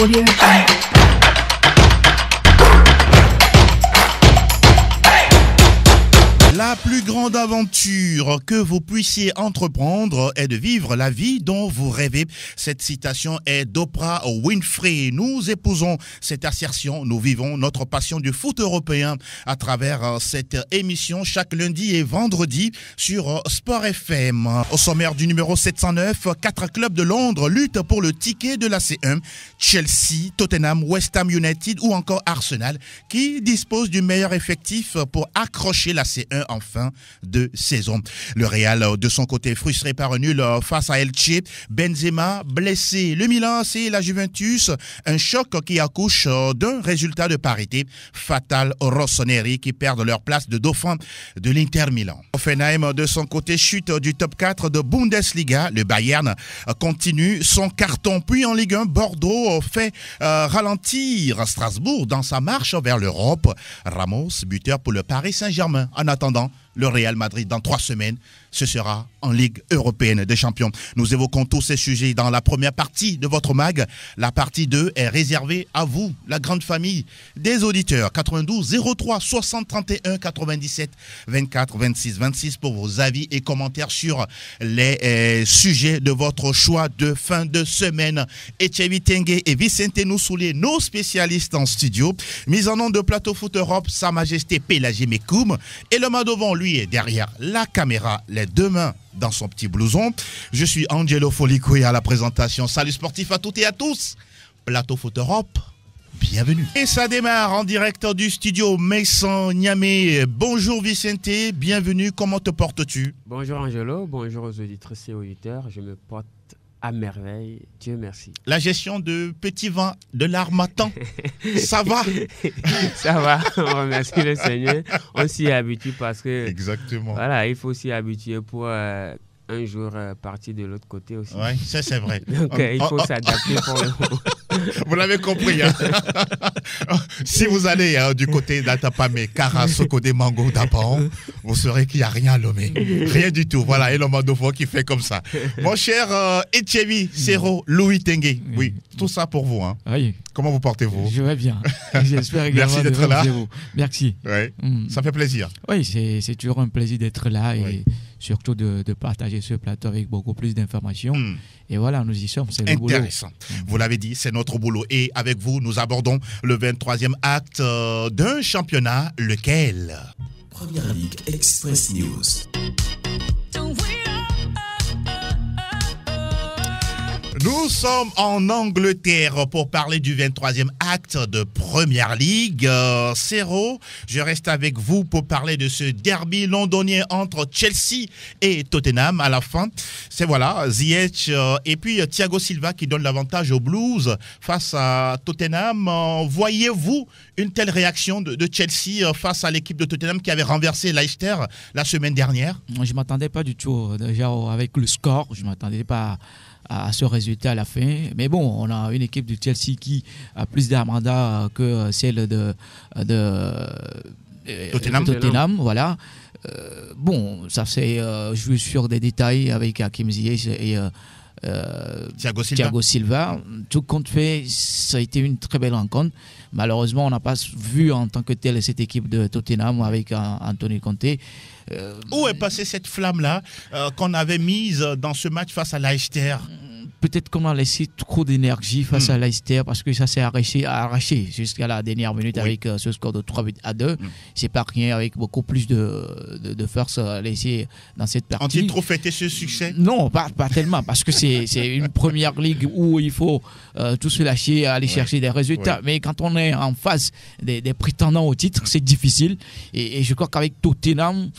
Audio Jungle. La plus grande aventure que vous puissiez entreprendre est de vivre la vie dont vous rêvez. Cette citation est d'Oprah Winfrey. Nous épousons cette assertion. Nous vivons notre passion du foot européen à travers cette émission chaque lundi et vendredi sur Sport FM. Au sommaire du numéro 709, 4 clubs de Londres luttent pour le ticket de la C1. Chelsea, Tottenham, West Ham United ou encore Arsenal qui disposent du meilleur effectif pour accrocher la C1 en fin de saison. Le Real, de son côté, frustré par un nul face à Elche. Benzema blessé. Le Milan, c'est la Juventus. Un choc qui accouche d'un résultat de parité fatal aux Rossoneri qui perdent leur place de dauphin de l'Inter Milan. Hoffenheim, de son côté, chute du top 4 de Bundesliga. Le Bayern continue son carton. Puis en Ligue 1, Bordeaux fait ralentir Strasbourg dans sa marche vers l'Europe. Ramos, buteur pour le Paris Saint-Germain. En attendant, le Real Madrid, dans 3 semaines, ce sera en Ligue européenne des champions. Nous évoquons tous ces sujets dans la première partie de votre mag. La partie 2 est réservée à vous, la grande famille des auditeurs. 92 03 60 31 97 24 26 26 pour vos avis et commentaires sur les sujets de votre choix de fin de semaine. Etchevi Tengue et Vicente Noussoulé, nos spécialistes en studio. Mise en onde de Plateau Foot Europe, Sa Majesté Pélagé Mekoum. Et le main devant lui est derrière la caméra, les deux mains dans son petit blouson. Je suis Angelo Folicoué à la présentation. Salut sportif à toutes et à tous. Plateau Foot Europe, bienvenue. Et ça démarre en direct du studio Maison Niamey. Bonjour Vicente, bienvenue. Comment te portes-tu? Bonjour Angelo, bonjour aux auditrices et auditeurs. Je me porte à merveille, Dieu merci. La gestion de petit vin de l'Harmattan, ça va? Ça va, on remercie le Seigneur. On s'y habitue parce que... Exactement. Voilà, il faut s'y habituer pour un jour partir de l'autre côté aussi. Oui, ça c'est vrai. Donc il faut s'adapter pour le moment. Vous l'avez compris. Hein? Si vous allez du côté d'Atapamé, Karasoko des Mango d'Apan, vous saurez qu'il n'y a rien à Lomé. Rien du tout. Voilà, et le Mandofo qui fait comme ça. Mon cher Etchevi, Sero, Louis Tengue. Oui, tout ça pour vous. Hein. Oui. Comment vous portez-vous? Je vais bien. J'espère également. Merci d'être là. Merci. Ouais. Ça fait plaisir. Oui, c'est toujours un plaisir d'être là et surtout de partager ce plateau avec beaucoup plus d'informations. Et voilà, nous y sommes, c'est le boulot. Intéressant. Vous l'avez dit, c'est notre boulot. Et avec vous, nous abordons le 23e acte d'un championnat, lequel? Première Ligue Express News. Nous sommes en Angleterre pour parler du 23e acte de Première Ligue. Sero, je reste avec vous pour parler de ce derby londonien entre Chelsea et Tottenham à la fin. C'est voilà, Ziyech et puis Thiago Silva qui donne l'avantage aux Blues face à Tottenham. Voyez-vous une telle réaction de Chelsea face à l'équipe de Tottenham qui avait renversé Leicester la semaine dernière? Je ne m'attendais pas du tout. Déjà, avec le score, je ne m'attendais pas à ce résultat à la fin. Mais bon, on a une équipe de Chelsea qui a plus d'armada que celle de Tottenham. Voilà. Bon, ça s'est joué sur des détails avec Hakim Ziyech et Thiago Silva. Tout compte fait, ça a été une très belle rencontre. Malheureusement, on n'a pas vu en tant que tel cette équipe de Tottenham avec Antonio Conte. Où est passée cette flamme-là qu'on avait mise dans ce match face à Leicester? Peut-être qu'on a laissé trop d'énergie face à Leicester parce que ça s'est arraché jusqu'à la dernière minute avec ce score de 3-2. C'est pas rien, avec beaucoup plus de force laissée dans cette partie. Ont-ils trop fêté ce succès? Non, pas tellement, parce que c'est une première ligue où il faut tout se lâcher, aller chercher des résultats. Mais quand on est en face des prétendants au titre, c'est difficile. Et je crois qu'avec Tottenham,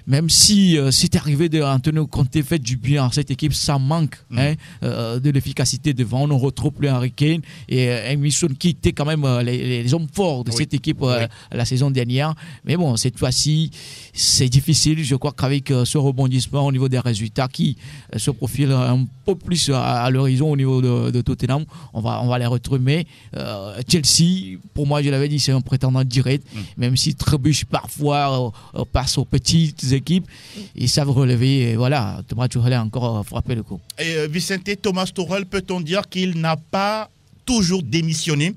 même si c'est arrivé d'Antonio Conte fait du bien à cette équipe, ça manque de l'efficacité devant. On ne retrouve plus Harry Kane et Emerson qui étaient quand même les hommes forts de cette équipe la saison dernière. Mais bon, cette fois-ci, c'est difficile. Je crois qu'avec ce rebondissement au niveau des résultats qui se profilent un peu plus à l'horizon au niveau de Tottenham, on va les retrouver. Mais Chelsea, pour moi, je l'avais dit, c'est un prétendant direct, même si trébuche parfois passe aux petites équipes, ils savent relever. Et voilà, Thomas Tuchel a encore frappé le coup. Et Vicente, Thomas Tuchel, peut-on dire qu'il n'a pas toujours démissionné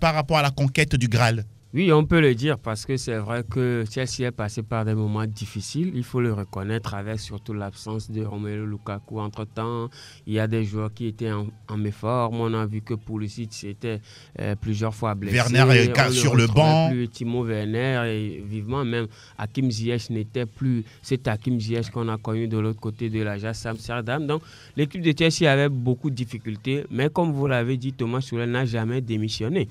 par rapport à la conquête du Graal? Oui, on peut le dire parce que c'est vrai que Chelsea est passé par des moments difficiles. Il faut le reconnaître avec surtout l'absence de Romelu Lukaku. Entre-temps, il y a des joueurs qui étaient en méforme. On a vu que Pulisic était plusieurs fois blessé. Werner est sur le banc. Plus Timo Werner et vivement même Hakim Ziyech n'était plus. C'est Hakim Ziyech qu'on a connu de l'autre côté de l'Ajax Amsterdam. Donc l'équipe de Chelsea avait beaucoup de difficultés. Mais comme vous l'avez dit, Thomas Tuchel n'a jamais démissionné.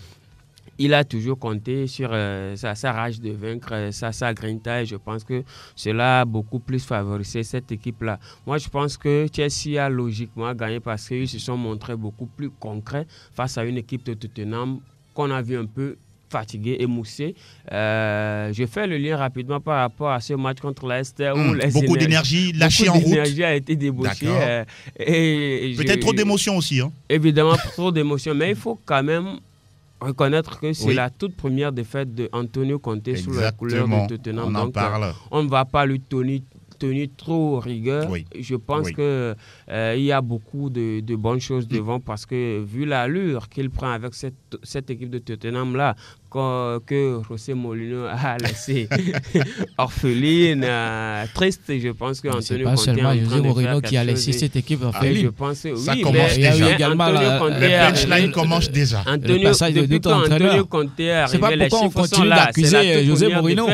Il a toujours compté sur sa rage de vaincre, sa grinta, et je pense que cela a beaucoup plus favorisé cette équipe-là. Moi, je pense que Chelsea a logiquement gagné parce qu'ils se sont montrés beaucoup plus concrets face à une équipe de Tottenham qu'on a vu un peu fatigué, émoussé. Je fais le lien rapidement par rapport à ce match contre l'Leicester où beaucoup d'énergie lâchée en route. Beaucoup d'énergie a été débauchée. Peut-être trop d'émotions aussi. Hein. Évidemment, trop d'émotions, mais il faut quand même reconnaître que c'est la toute première défaite d'Antonio Conte sous la couleur de Tottenham. On en parle. On ne va pas lui tenir trop rigueur. Oui. Je pense que il y a beaucoup de bonnes choses devant parce que vu l'allure qu'il prend avec cette équipe de Tottenham-là, que José Mourinho a laissé orpheline, triste, je pense que Antonio Conte est en train de faire quelque chose. C'est pas seulement José Mourinho qui a laissé cette équipe orpheline. Je pense que ça commence déjà. Le punchline commence déjà. Depuis qu'Antonio Conte est arrivé, les chiffres sont là. C'est la toute José Mourinho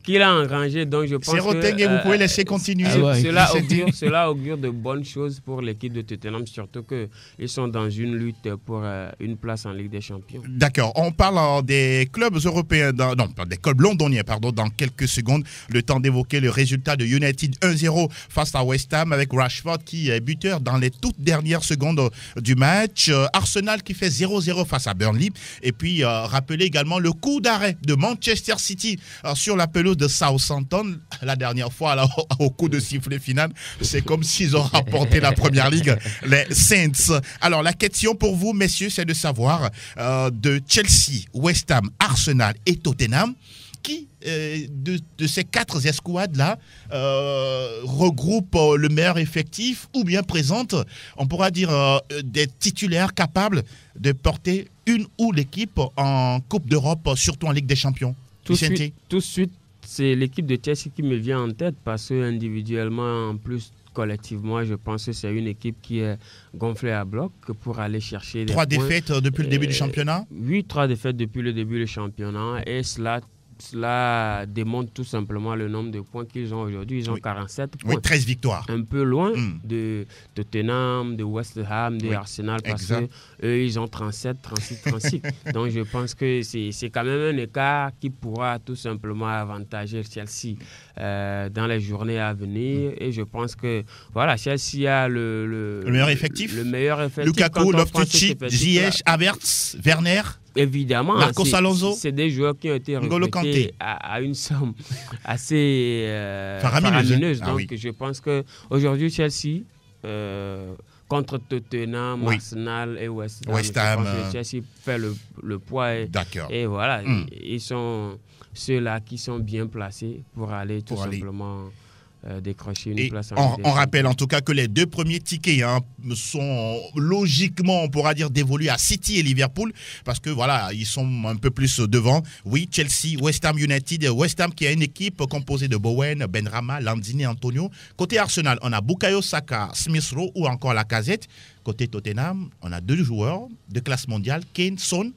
qu'il a engrangé, donc je pense que vous pouvez laisser continuer. Cela augure de bonnes choses pour l'équipe de Tottenham, surtout qu'ils sont dans une lutte pour une place en Ligue des Champions. D'accord, on parle des clubs européens, des clubs londoniens, dans quelques secondes. Le temps d'évoquer le résultat de United 1-0 face à West Ham avec Rashford qui est buteur dans les toutes dernières secondes du match. Arsenal qui fait 0-0 face à Burnley. Et puis, rappelez également le coup d'arrêt de Manchester City sur la pelouse de Southampton la dernière fois au coup de sifflet final. C'est comme s'ils ont rapporté la Première Ligue, les Saints. Alors la question pour vous, messieurs, c'est de savoir de Chelsea, West Ham, Arsenal et Tottenham, qui de ces quatre escouades-là regroupe le meilleur effectif ou bien présente, on pourra dire, des titulaires capables de porter une ou l'équipe en Coupe d'Europe, surtout en Ligue des Champions? Tout de suite, c'est l'équipe de Chelsea qui me vient en tête parce que individuellement, en plus collectivement, je pense que c'est une équipe qui est gonflée à bloc pour aller chercher des 3 défaites depuis le début du championnat? Oui, 3 défaites depuis le début du championnat et cela démontre tout simplement le nombre de points qu'ils ont aujourd'hui. Ils ont 47 points. Oui, 13 victoires. Un peu loin de Tottenham, de West Ham, de Arsenal, parce qu'eux, ils ont 37, 36, 36. Donc, je pense que c'est quand même un écart qui pourra tout simplement avantager Chelsea dans les journées à venir. Et je pense que, voilà, Chelsea a le meilleur effectif. Le meilleur effectif. Lukaku, Loftus-Cheek, Ziyech, Havertz, Werner. Évidemment, Marcos Alonso, c'est des joueurs qui ont été recrutés à une somme assez faramineuse. Donc, je pense qu'aujourd'hui, Chelsea, contre Tottenham, Arsenal et West Ham, Chelsea fait le poids. Et voilà, ils sont ceux-là qui sont bien placés pour aller tout simplement décrocher une place en Ligue. On rappelle en tout cas que les 2 premiers tickets sont logiquement, on pourra dire, dévolus à City et Liverpool parce que voilà, ils sont un peu plus devant. Oui, Chelsea, West Ham United, West Ham qui a une équipe composée de Bowen, Benrahma, Lanzini, Antonio. Côté Arsenal, on a Bukayo Saka, Smith Rowe ou encore Lacazette. Côté Tottenham, on a 2 joueurs de classe mondiale, Kane, Son.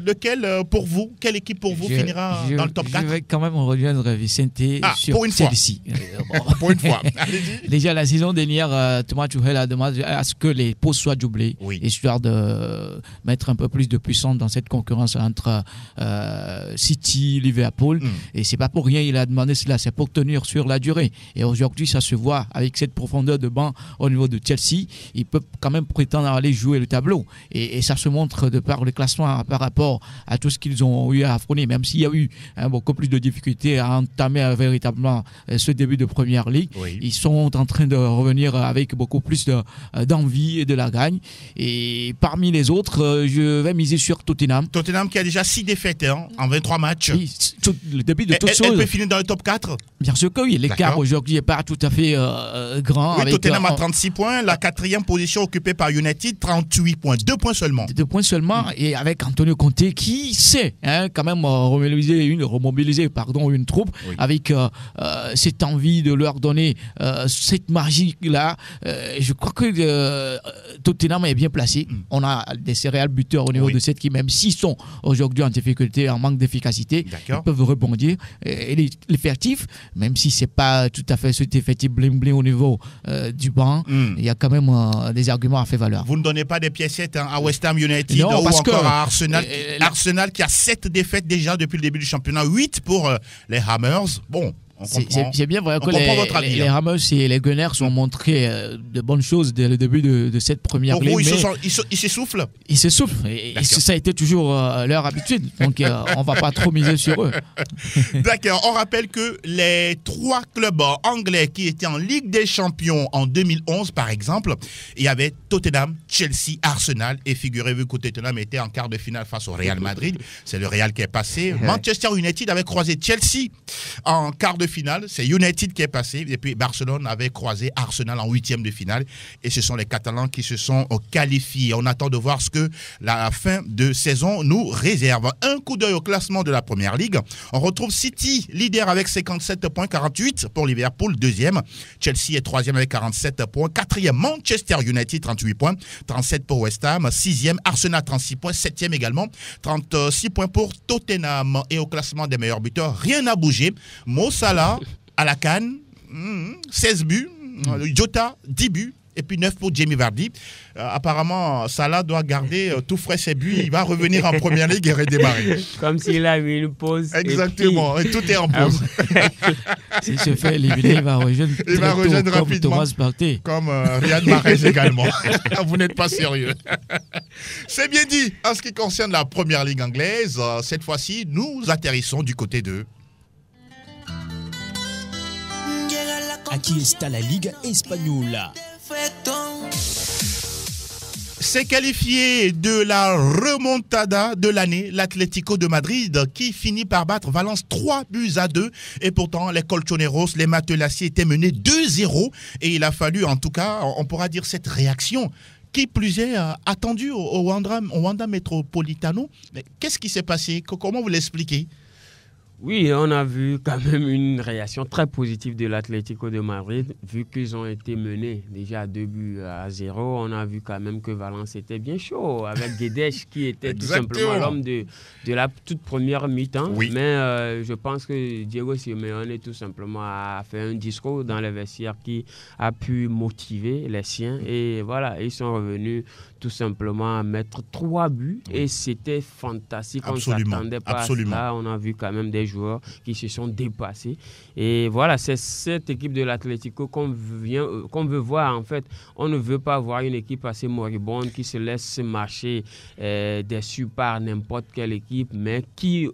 Lequel, pour vous, quelle équipe pour vous finira dans le top 4? Je vais quand même rejoindre Vicente sur Chelsea. Pour une fois. Déjà, la saison dernière, Thomas Tuchel a demandé à ce que les postes soient doublés, histoire de mettre un peu plus de puissance dans cette concurrence entre City, Liverpool. Et c'est pas pour rien, il a demandé cela, c'est pour tenir sur la durée. Et aujourd'hui, ça se voit avec cette profondeur de banc au niveau de Chelsea. Il peut quand même prétendre aller jouer le tableau. Et ça se montre de par le classement par rapport à tout ce qu'ils ont eu à affronter, même s'il y a eu beaucoup plus de difficultés à entamer véritablement ce début de Première Ligue. Oui. Ils sont en train de revenir avec beaucoup plus d'envie et de la gagne. Et parmi les autres, je vais miser sur Tottenham. Tottenham qui a déjà 6 défaites en 23 matchs. Oui, le début de toute chose. Elle peut finir dans le top 4? Bien sûr que oui. L'écart aujourd'hui n'est pas tout à fait grand. Oui, avec, Tottenham a 36 points. La 4e position occupée par United, 38 points. 2 points seulement. 2 points seulement. Et avec Antonio Conte qui sait quand même remobiliser une troupe avec cette envie de leur donner cette magie-là. Je crois que Tottenham est bien placé. On a des céréales buteurs au niveau de cette équipe, même s'ils sont aujourd'hui en difficulté, en manque d'efficacité. Ils peuvent rebondir. Et l'effectif, même si c'est pas tout à fait cet effectif bling-bling au niveau du banc, il y a quand même des arguments à faire valoir. Vous ne donnez pas des piécettes à West Ham United ou encore à Arsenal. Arsenal qui a 7 défaites déjà depuis le début du championnat, 8 pour les Hammers. Bon. C'est bien vrai que les Hammers et les Gunners ont montré de bonnes choses dès le début de cette première ligue. Pour vous, ils s'essoufflent? Ils s'essoufflent. Et ça a été toujours leur habitude. Donc, on ne va pas trop miser sur eux. D'accord. On rappelle que les 3 clubs anglais qui étaient en Ligue des Champions en 2011, par exemple, il y avait Tottenham, Chelsea, Arsenal. Et figurez-vous que Tottenham était en quart de finale face au Real Madrid. C'est le Real qui est passé. Manchester United avait croisé Chelsea en quart de finale, c'est United qui est passé, et puis Barcelone avait croisé Arsenal en 8e de finale, et ce sont les Catalans qui se sont qualifiés. On attend de voir ce que la fin de saison nous réserve. Un coup d'œil au classement de la Première Ligue. On retrouve City, leader avec 57 points, 48 pour Liverpool, 2e. Chelsea est 3e avec 47 points, 4e Manchester United, 38 points, 37 pour West Ham, 6e Arsenal, 36 points, 7e également, 36 points pour Tottenham. Et au classement des meilleurs buteurs, rien n'a bougé. Mo Salah à la CAN, 16 buts, Jota 10 buts et puis 9 pour Jamie Vardy. Apparemment, Salah doit garder tout frais ses buts, il va revenir en Première Ligue et redémarrer. Comme s'il a eu une pause. Exactement, et tout est en pause. S'il se fait éliminer, il va rejoindre rapidement Thomas Partey. Comme Riyad Mahrez également. Vous n'êtes pas sérieux. C'est bien dit. En ce qui concerne la Première Ligue anglaise, cette fois-ci, nous atterrissons du côté de... Aquí está la Liga Española. C'est qualifié de la remontada de l'année, l'Atlético de Madrid qui finit par battre Valence 3-2. Et pourtant, les Colchoneros, les Matelassiers étaient menés 2-0. Et il a fallu, en tout cas, on pourra dire cette réaction qui plus est attendue au Wanda Metropolitano. Mais qu'est-ce qui s'est passé? Comment vous l'expliquez? Oui, on a vu quand même une réaction très positive de l'Atlético de Madrid, vu qu'ils ont été menés déjà 2-0. On a vu quand même que Valence était bien chaud, avec Guedes qui était tout simplement l'homme de la toute première mi-temps. Oui. Mais je pense que Diego Simeone tout simplement a fait un discours dans les vestiaires qui a pu motiver les siens. Et voilà, ils sont revenus tout simplement à mettre 3 buts. Et c'était fantastique. Absolument. On ne s'attendait pas à cela. On a vu quand même des joueurs qui se sont dépassés. Et voilà, c'est cette équipe de l'Atlético qu'on veut voir en fait. On ne veut pas voir une équipe assez moribonde qui se laisse marcher déçue par n'importe quelle équipe, mais qui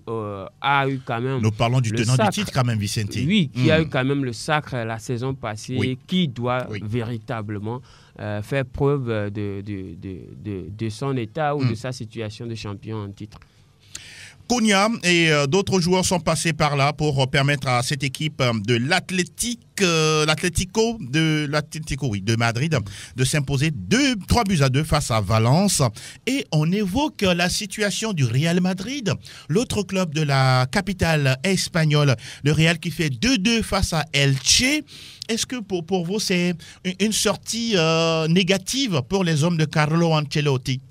a eu quand même... Nous parlons du tenant du titre quand même, Vicente. Oui, qui a eu quand même le sacre la saison passée, qui doit véritablement faire preuve de son état ou de sa situation de champion en titre. Cunha et d'autres joueurs sont passés par là pour permettre à cette équipe de l'Atlético de Madrid de s'imposer 3-2 face à Valence. Et on évoque la situation du Real Madrid, l'autre club de la capitale espagnole, le Real qui fait 2-2 face à Elche. Est-ce que pour vous c'est une sortie négative pour les hommes de Carlo Ancelotti?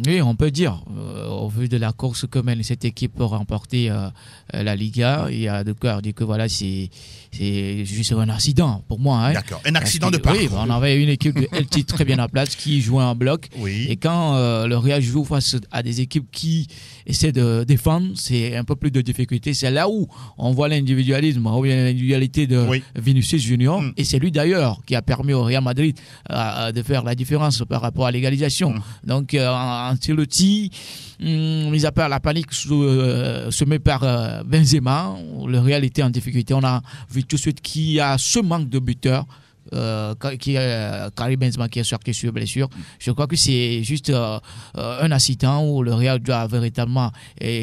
Oui, on peut dire, au vu de la course que mène cette équipe pour remporter la Liga, il y a de quoi dire que voilà, c'est juste un accident pour moi. Hein. D'accord, un accident de parcours. Oui, on avait une équipe de LT très bien en place qui jouait en bloc. Oui. Et quand le Real joue face à des équipes qui essaient de défendre, c'est un peu plus de difficulté. C'est là où on voit l'individualisme, ou bien l'individualité de Vinicius Junior. Et c'est lui d'ailleurs qui a permis au Real Madrid de faire la différence par rapport à l'égalisation. Donc, Ancelotti, mis à part la panique semée par Benzema, le Real était en difficulté. On a vu tout de suite qu'il y a ce manque de buteurs. Karim Benzema qui est sorti sur blessure. Je crois que c'est juste un accident où le Real doit véritablement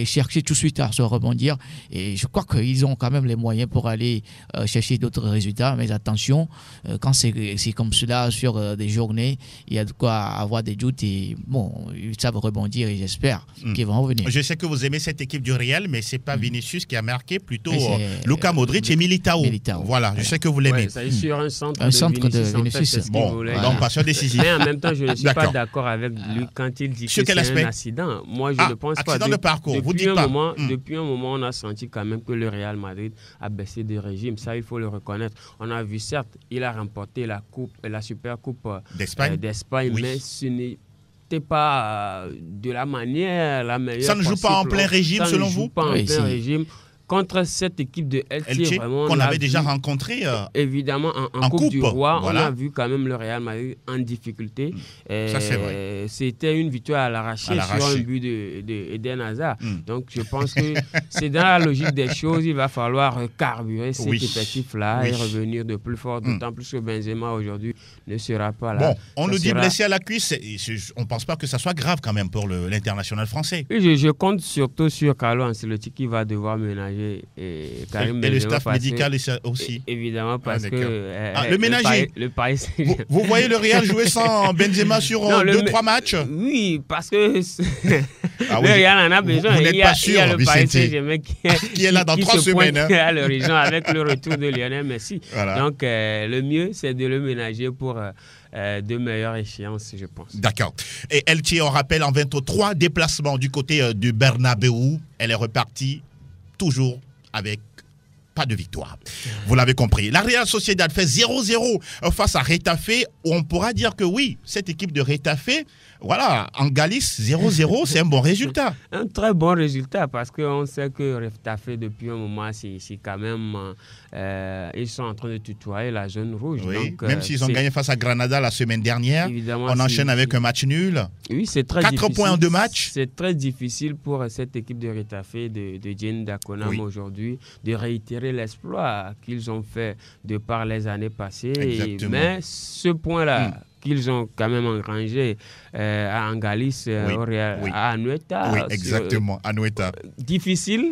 chercher tout de suite à se rebondir. Et je crois qu'ils ont quand même les moyens pour aller chercher d'autres résultats. Mais attention, quand c'est comme cela sur des journées, il y a de quoi avoir des doutes. Et bon, ils savent rebondir et j'espère qu'ils vont revenir. Je sais que vous aimez cette équipe du Real, mais c'est pas Vinicius qui a marqué, plutôt Luka Modric et Militao. Voilà, je sais que vous l'aimez. Ça est sur un centre de Vinicius. En fait, bon, donc passion décisive. Mais en même temps, je ne suis pas d'accord avec lui quand il dit que c'est un accident. Moi, je ne pense pas. Accident de parcours, vous dites pas. Depuis un moment, on a senti quand même que le Real Madrid a baissé de régime. Ça, il faut le reconnaître. On a vu, certes, il a remporté la Super Coupe d'Espagne, oui. mais ce n'était pas de la manière la meilleure. Ça ne joue pas en plein régime, selon vous? Pas en plein régime. Contre cette équipe de Elche, qu'on avait déjà rencontré évidemment en Coupe du Roi, voilà. On a vu quand même le Real Madrid en difficulté. Ça, c'est vrai. C'était une victoire à l'arraché sur un but d'Eden Hazard. Donc je pense que c'est dans la logique des choses, il va falloir carburer cet effectif-là et revenir de plus fort, d'autant plus que Benzema aujourd'hui ne sera pas là. Bon, on nous dit blessé à la cuisse, on ne pense pas que ça soit grave quand même pour l'international français. Oui, je compte surtout sur Carlo Ancelotti qui va devoir ménager et Karim Benzema. Et le staff médical aussi. évidemment, parce que le ménager. Le Paris Saint-Germain. Vous voyez le Real jouer sans Benzema sur 2-3 matchs? Oui, parce que le Real en a besoin. Vous n'êtes pas sûr, il y a le Paris Saint-Germain qui est là dans 3 semaines. À l'horizon avec le retour de Lionel Messi. Voilà. Donc, le mieux, c'est de le ménager pour de meilleures échéances, je pense. D'accord. Et Elche, on rappelle, en 23 déplacements du côté du Bernabéu, elle est repartie toujours avec pas de victoire. Vous l'avez compris. La Real Sociedad fait 0-0 face à Retafe. On pourra dire que oui, cette équipe de Retafe, voilà, en Galice, 0-0, c'est un bon résultat. Un très bon résultat parce qu'on sait que Retafe, depuis un moment, c'est quand même... ils sont en train de tutoyer la zone rouge. Oui, donc, même s'ils ont gagné face à Granada la semaine dernière, on enchaîne avec un match nul. Oui, c'est très 4 difficile. points en 2 matchs. C'est très difficile pour cette équipe de Retafe, de Jane Dakonam aujourd'hui, de réitérer l'exploit qu'ils ont fait de par les années passées. Mais ce point-là, qu'ils ont quand même engrangé en Galice, à Anoeta. Oui, exactement, Anoeta. Difficile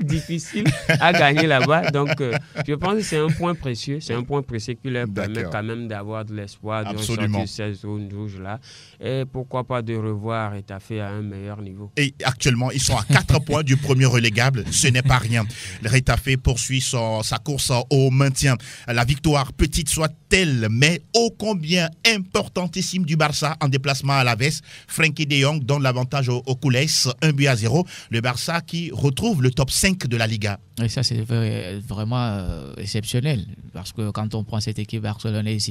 à gagner là-bas. Donc, je pense que c'est un point précieux. C'est un point précieux qui leur permet quand même d'avoir de l'espoir de ressortir cette zone rouge-là. Et pourquoi pas de revoir Retafe à un meilleur niveau. Et actuellement, ils sont à 4 points du premier relégable. Ce n'est pas rien. Le Retafe poursuit sa course au maintien. La victoire, petite soit-elle, mais ô combien importantissime du Barça en déplacement à l'Aves. Frenkie de Jong donne l'avantage aux Culés, 1-0. Le Barça qui retrouve le top 5 de la Liga. Et ça, c'est vraiment exceptionnel. Parce que quand on prend cette équipe barcelonaise,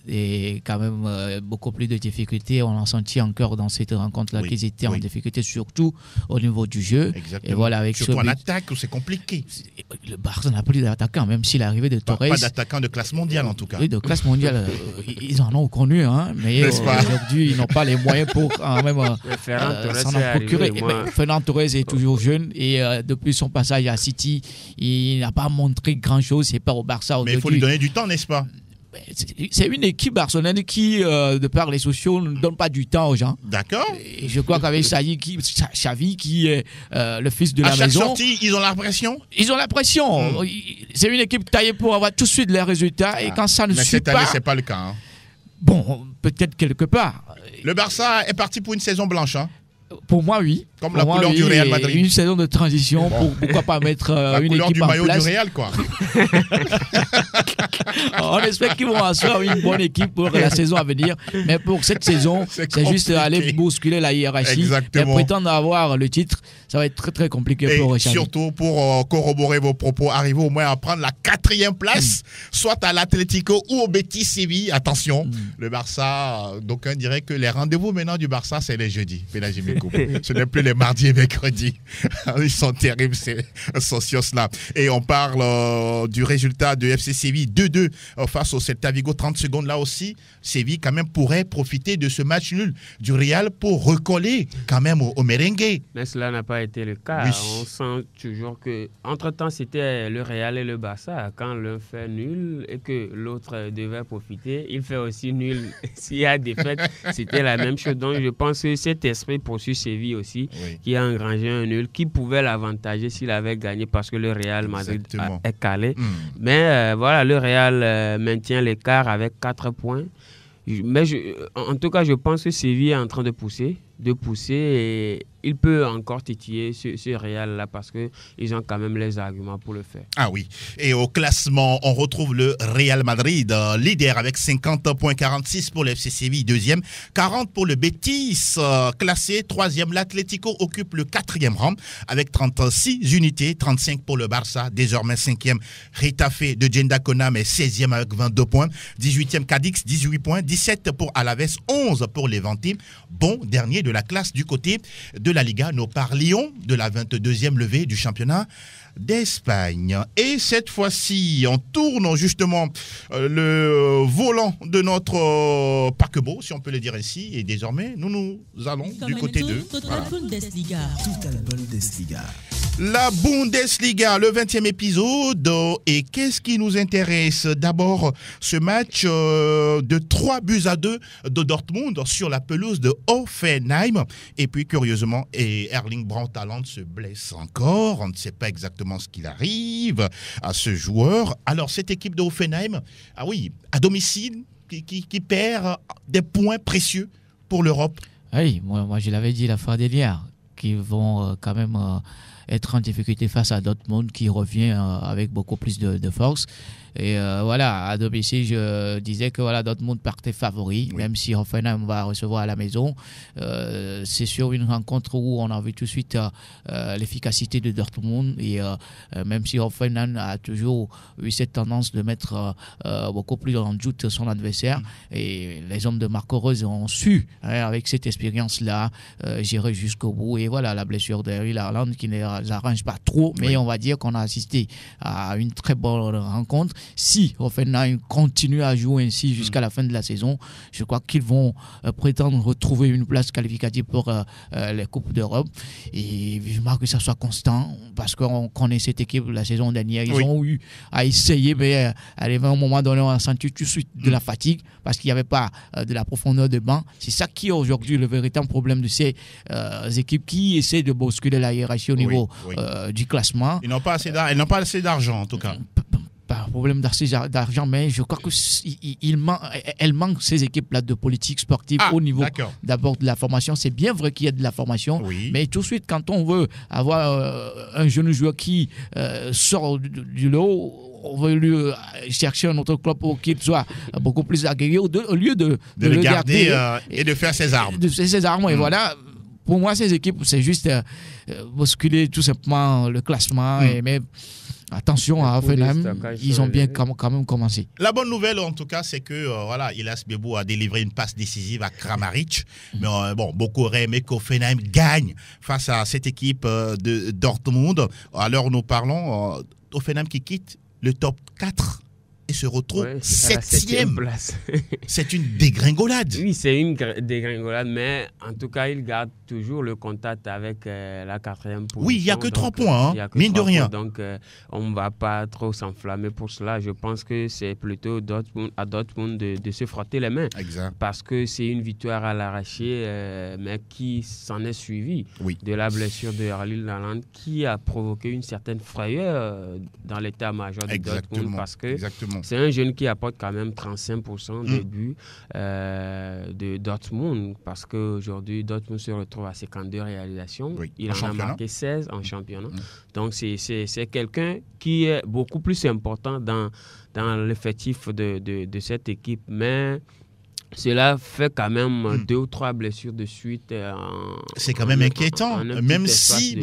c'est quand même beaucoup plus de difficultés. On en sentit encore dans cette rencontre-là qu'ils étaient en difficulté, surtout au niveau du jeu. Exactement. Et voilà, avec surtout en attaque, où c'est compliqué. Le Barça n'a plus d'attaquant, même si l'arrivée de Torres... Pas d'attaquant de classe mondiale, en tout cas. Oui, de classe mondiale. Ils en ont connu, hein, mais aujourd'hui, ils n'ont pas les moyens pour quand même s'en en procurer. Fernand Torres est toujours jeune et depuis son passage à City, il n'a pas montré grand-chose. C'est pas au Barça. Mais il faut lui donner du temps, n'est-ce pas? C'est une équipe barcelonaise qui, de par les sociaux, ne donne pas du temps aux gens. D'accord. Et je crois qu'avec Xavi, qui est le fils de la maison... À chaque sortie, ils ont la pression? Ils ont la pression. C'est une équipe taillée pour avoir tout de suite les résultats. Et quand ça ne suit pas... Mais cette année, ce n'est pas le cas. Hein. Bon, peut-être quelque part. Le Barça est parti pour une saison blanche, hein? Pour moi, oui. Comme pour la couleur du Real Madrid. Une saison de transition, pourquoi pas mettre une équipe en place. La couleur du maillot du Real, quoi. On espère qu'ils vont asseoir une bonne équipe pour la saison à venir. Mais pour cette saison, c'est juste aller bousculer la hiérarchie. Exactement. Et prétendre avoir le titre, ça va être très très compliqué pour Xavi. Surtout pour corroborer vos propos, arriver au moins à prendre la 4e place, soit à l'Atlético ou au Betis Séville. Attention, le Barça, d'aucuns diraient que les rendez-vous maintenant du Barça, c'est les jeudis. Ce n'est plus les mardis et mercredis. Ils sont terribles, ces socios-là. Et on parle du résultat de FC Séville 2-2 face au Celta Vigo. 30 secondes là aussi. Séville, quand même, pourrait profiter de ce match nul du Real pour recoller quand même au merengue. Mais cela n'a pas été le cas. Oui. On sent toujours que, entre-temps, c'était le Real et le Barça. Quand l'un fait nul et que l'autre devait profiter, il fait aussi nul. S'il y a défaite, c'était la même chose. Donc, je pense que cet esprit poursuit Séville aussi, qui a engrangé un nul, qui pouvait l'avantager s'il avait gagné parce que le Real Madrid est calé. Mais voilà, le Real maintient l'écart avec 4 points. Mais en tout cas, je pense que Séville est en train de pousser et il peut encore titiller ce Real-là parce qu'ils ont quand même les arguments pour le faire. Ah oui. Et au classement, on retrouve le Real Madrid, leader avec 50 points, 46 pour le FC Séville, deuxième, 40 pour le Betis, classé troisième. L'Atlético occupe le quatrième rang avec 36 unités, 35 pour le Barça, désormais cinquième. Retafe de Jenda Konam est 16e avec 22 points, 18e Cadix, 18 points, 17 pour Alaves, 11 pour Levante. Bon dernier de la classe du côté de la Liga. Nous parlions de la 22e levée du championnat d'Espagne. Et cette fois-ci, on tourne justement le volant de notre paquebot, si on peut le dire ainsi. Et désormais, nous allons du côté de la Bundesliga, le 20e épisode. Et qu'est-ce qui nous intéresse? D'abord, ce match de 3-2 de Dortmund sur la pelouse de Hoffenheim. Et puis, curieusement, Erling Braut Haaland se blesse encore. On ne sait pas exactement ce qu'il arrive à ce joueur. Alors, cette équipe de Hoffenheim, ah oui, à domicile, qui perd des points précieux pour l'Europe. Oui, moi je l'avais dit la fois dernière, qu'ils vont quand même être en difficulté face à Dortmund qui revient avec beaucoup plus de force. Et voilà, à domicile, je disais que voilà, Dortmund partait favori, même si Hoffenheim va recevoir à la maison. C'est sur une rencontre où on a vu tout de suite l'efficacité de Dortmund. Et même si Hoffenheim a toujours eu cette tendance de mettre beaucoup plus en doute son adversaire, et les hommes de Marco Rose ont su, avec cette expérience-là, gérer jusqu'au bout. Et voilà, la blessure d'Erling Haaland qui ne les arrange pas trop, mais on va dire qu'on a assisté à une très bonne rencontre. Si Hoffenheim continue à jouer ainsi jusqu'à la fin de la saison, je crois qu'ils vont prétendre retrouver une place qualificative pour les Coupes d'Europe. Et vivement que ça soit constant, parce qu'on connaît cette équipe la saison dernière. Ils ont eu à essayer, mais arrivé à un moment donné, on a senti tout de suite de la fatigue, parce qu'il n'y avait pas de la profondeur de banc. C'est ça qui est aujourd'hui le véritable problème de ces équipes qui essaient de bousculer la hiérarchie au niveau du classement. Ils n'ont pas assez d'argent, en tout cas. Pas un problème d'argent, mais je crois qu'elles manquent ces équipes-là de politique sportive au niveau d'abord de la formation. C'est bien vrai qu'il y a de la formation, mais tout de suite, quand on veut avoir un jeune joueur qui sort du lot, on veut lui chercher un autre club pour qu'il soit beaucoup plus aguerri au lieu de le garder et de faire ses armes. Et voilà. Pour moi, ces équipes, c'est juste bousculer tout simplement le classement. Mais attention à Hoffenheim, ils ont bien quand même commencé. La bonne nouvelle, en tout cas, c'est que Ilas Bebou a délivré une passe décisive à Kramaric. Mais beaucoup auraient aimé qu'Hoffenheim gagne face à cette équipe de Dortmund. À l'heure où nous parlons, Hoffenheim qui quitte le top 4 et se retrouve 7e place. C'est une dégringolade. Oui, c'est une dégringolade, mais en tout cas, il garde toujours le contact avec la 4e position. Oui, il n'y a que 3 points, mine de rien. Donc, on ne va pas trop s'enflammer pour cela. Je pense que c'est plutôt à Dortmund de se frotter les mains. Exact. Parce que c'est une victoire à l'arraché, mais qui s'en est suivie de la blessure de Erling Haaland, qui a provoqué une certaine frayeur dans l'état-major de Dortmund. Parce que c'est un jeune qui apporte quand même 35% des buts de Dortmund, parce qu'aujourd'hui, Dortmund se retrouve à 52 réalisations. Il en a marqué 16 en championnat. Donc, c'est quelqu'un qui est beaucoup plus important dans l'effectif de cette équipe. Mais cela fait quand même 2 ou 3 blessures de suite. C'est quand même inquiétant, même si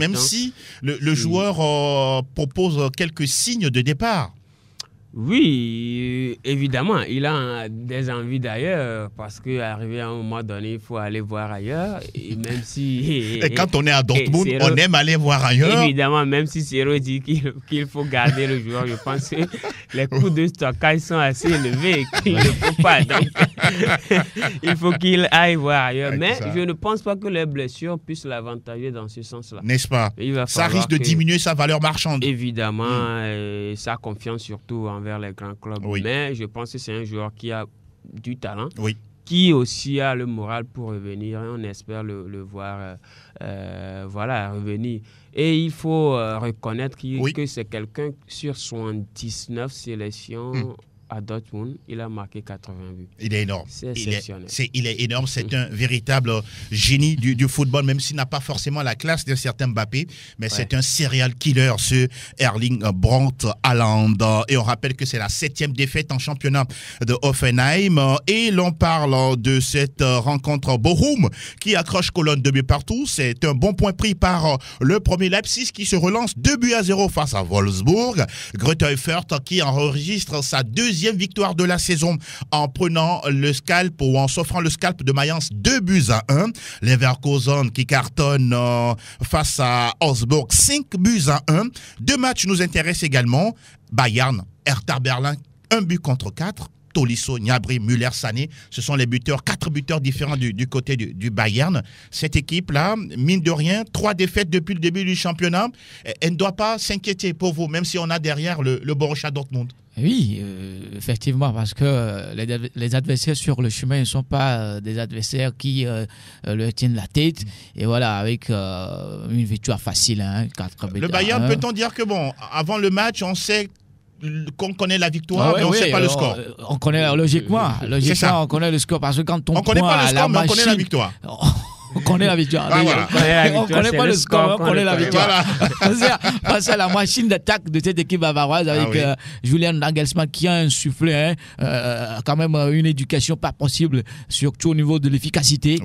le joueur propose quelques signes de départ. Oui, évidemment, il a des envies d'ailleurs parce qu'arrivé à un moment donné, il faut aller voir ailleurs. Et même si. Et quand on est à Dortmund, on aime aller voir ailleurs. Évidemment, même si Serrault dit qu'il faut garder le joueur, je pense que les coûts de stockage sont assez élevés, qu'il ne faut pas. Donc, il faut qu'il aille voir ailleurs. Mais je ne pense pas que les blessures puissent l'avantager dans ce sens-là. N'est-ce pas? Ça risque de diminuer sa valeur marchande. Évidemment, sa confiance surtout envers les grands clubs. Oui. Mais je pense que c'est un joueur qui a du talent, qui aussi a le moral pour revenir. On espère le voir revenir. Et il faut reconnaître que c'est quelqu'un sur 79 sélections à Dortmund, il a marqué 80 buts. Il est énorme. C'est exceptionnel. Il est énorme. C'est un véritable génie du football, même s'il n'a pas forcément la classe d'un certain Mbappé, mais c'est un serial killer, ce Erling Braut Haaland. Et on rappelle que c'est la 7e défaite en championnat de Hoffenheim. Et l'on parle de cette rencontre Bochum qui accroche colonne de buts partout. C'est un bon point pris par le premier Leipzig qui se relance 2-0 face à Wolfsburg. Greuther Fürth qui enregistre sa deuxième victoire de la saison en prenant le scalp ou en s'offrant le scalp de Mayence 2-1. Leverkusen qui cartonne face à Augsburg 5-1. Deux matchs nous intéressent également. Bayern, Hertha Berlin, 1-4. Tolisso, Gnabry, Müller, Sané, ce sont les buteurs, 4 buteurs différents du côté du Bayern. Cette équipe-là, mine de rien, 3 défaites depuis le début du championnat. Elle ne doit pas s'inquiéter pour vous, même si on a derrière le Borussia Dortmund. Oui, effectivement, parce que les adversaires sur le chemin ne sont pas des adversaires qui leur tiennent la tête. Et voilà, avec une victoire facile, 4 buts. Le Bayern, peut-on dire que, avant le match, on sait qu'on connaît la victoire, mais on ne sait pas le score. On connaît logiquement, on connaît le score, parce que quand on connaît pas le score, mais on connaît la victoire. On connaît la victoire. On ne connaît pas le score, on connaît la victoire. Face à la machine d'attaque de cette équipe bavaroise avec Julian Nagelsmann qui a insufflé quand même une éducation pas possible, surtout au niveau de l'efficacité.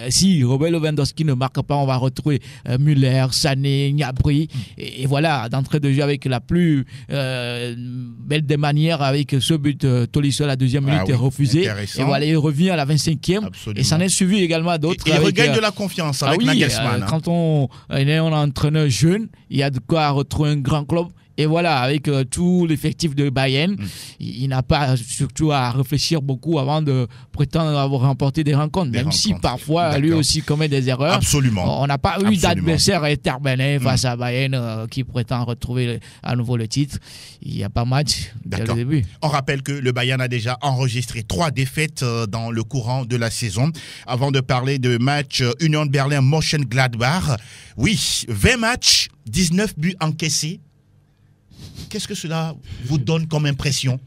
Si Robert Lewandowski ne marque pas, on va retrouver Müller, Sané, Gnabry. Et voilà, d'entrée de jeu avec la plus belle des manières, avec ce but Tolisso à la deuxième minute est refusé. Et voilà, il revient à la 25e. Absolument. Et s'en est suivi également d'autres. Il regagne de la confiance avec Nagelsmann. Quand on est un entraîneur jeune, il y a de quoi retrouver un grand club. Et voilà, avec tout l'effectif de Bayern, il n'a pas surtout à réfléchir beaucoup avant de prétendre avoir remporté des rencontres, même si parfois lui aussi commet des erreurs. Absolument. On n'a pas eu d'adversaire éternel face à Bayern qui prétend retrouver à nouveau le titre. Il n'y a pas match dès le début. On rappelle que le Bayern a déjà enregistré 3 défaites dans le courant de la saison. Avant de parler de match Union Berlin-Mönchengladbach, oui, 20 matchs, 19 buts encaissés. Qu'est-ce que cela vous donne comme impression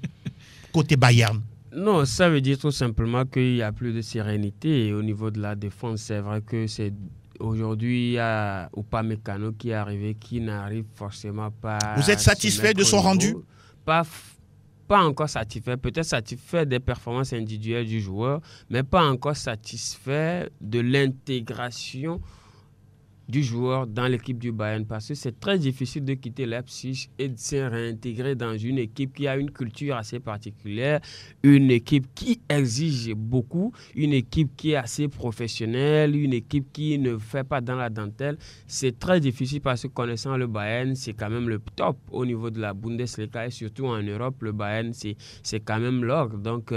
côté Bayern? Non, ça veut dire tout simplement qu'il n'y a plus de sérénité. Et au niveau de la défense, c'est vrai que c'est aujourd'hui, il y a Upamecano qui est arrivé, qui n'arrive forcément pas. Vous êtes satisfait de son rendu? Pas encore satisfait, peut-être satisfait des performances individuelles du joueur, mais pas encore satisfait de l'intégration du joueur dans l'équipe du Bayern, parce que c'est très difficile de quitter Leipzig et de se réintégrer dans une équipe qui a une culture assez particulière, une équipe qui exige beaucoup, une équipe qui est assez professionnelle, une équipe qui ne fait pas dans la dentelle. C'est très difficile parce que connaissant le Bayern, c'est quand même le top au niveau de la Bundesliga et surtout en Europe, le Bayern, c'est quand même l'ordre. Donc,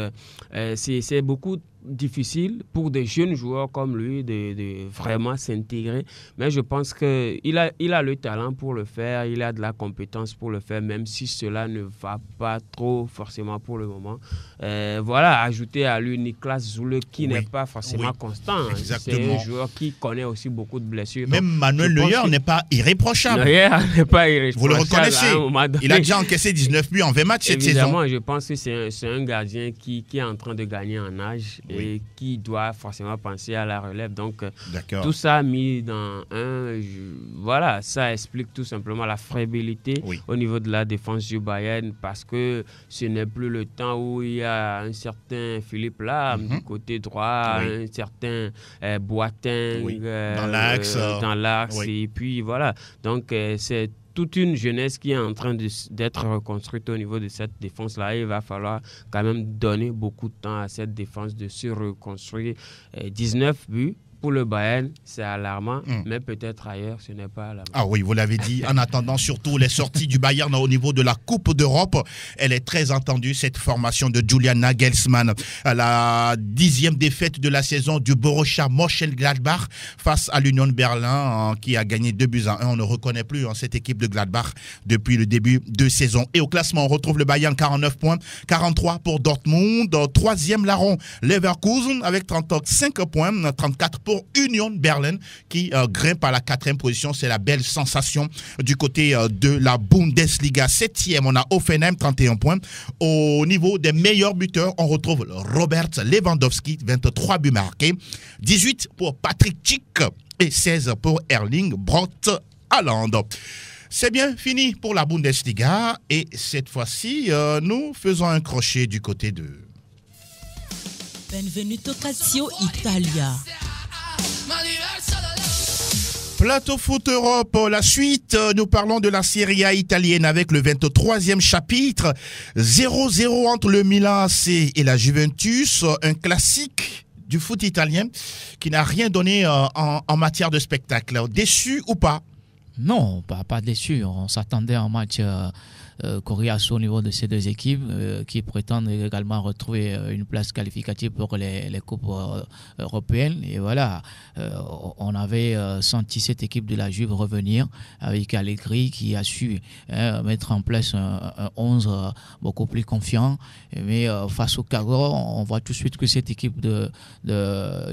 c'est beaucoup difficile pour des jeunes joueurs comme lui de vraiment s'intégrer, mais je pense qu'il a le talent pour le faire, il a de la compétence pour le faire, même si cela ne va pas trop forcément pour le moment. Voilà, ajouter à lui Niklas Süle qui n'est pas forcément constant. C'est un joueur qui connaît aussi beaucoup de blessures. Même Manuel Neuer n'est pas irréprochable. Neuer n'est pas irréprochable. Vous le reconnaissez. Il a déjà encaissé 19 buts en 20 matchs cette saison. Évidemment, je pense que c'est un gardien qui est en train de gagner en âge et qui doit forcément penser à la relève. Donc, tout ça mis dans voilà, ça explique tout simplement la fébrilité au niveau de la défense du Bayern, parce que ce n'est plus le temps où il y a un certain Philippe Lahm du côté droit, un certain Boateng dans l'axe. Et puis voilà. Donc, c'est toute une jeunesse qui est en train d'être reconstruite au niveau de cette défense-là. Il va falloir quand même donner beaucoup de temps à cette défense de se reconstruire. 19 buts. Pour le Bayern, c'est alarmant, mais peut-être ailleurs, ce n'est pas alarmant. Ah oui, vous l'avez dit. En attendant, surtout les sorties du Bayern au niveau de la Coupe d'Europe, elle est très attendue, cette formation de Julian Nagelsmann. La 10e défaite de la saison du Borussia Mönchengladbach face à l'Union de Berlin, qui a gagné 2-1. On ne reconnaît plus cette équipe de Gladbach depuis le début de saison. Et au classement, on retrouve le Bayern 49 points, 43 pour Dortmund, 3e larron Leverkusen avec 35 points, 34 pour Union Berlin qui grimpe à la 4e position. C'est la belle sensation du côté de la Bundesliga. 7e, on a Hoffenheim, 31 points. Au niveau des meilleurs buteurs, on retrouve Robert Lewandowski, 23 buts marqués, 18 pour Patrick Schick et 16 pour Erling Braut Haaland. C'est bien fini pour la Bundesliga et cette fois-ci, nous faisons un crochet du côté de Benvenuto Calcio Italia. Plateau Foot Europe, la suite, nous parlons de la Serie A italienne avec le 23e chapitre, 0-0 entre le Milan AC et la Juventus, un classique du foot italien qui n'a rien donné en matière de spectacle. Déçu ou pas? Non, pas déçu. On s'attendait à un match coriace au niveau de ces deux équipes qui prétendent également retrouver une place qualificative pour les coupes européennes. Et voilà, on avait senti cette équipe de la Juve revenir avec Allegri qui a su mettre en place un 11 beaucoup plus confiant. Mais face au Cagliari, on voit tout de suite que cette équipe de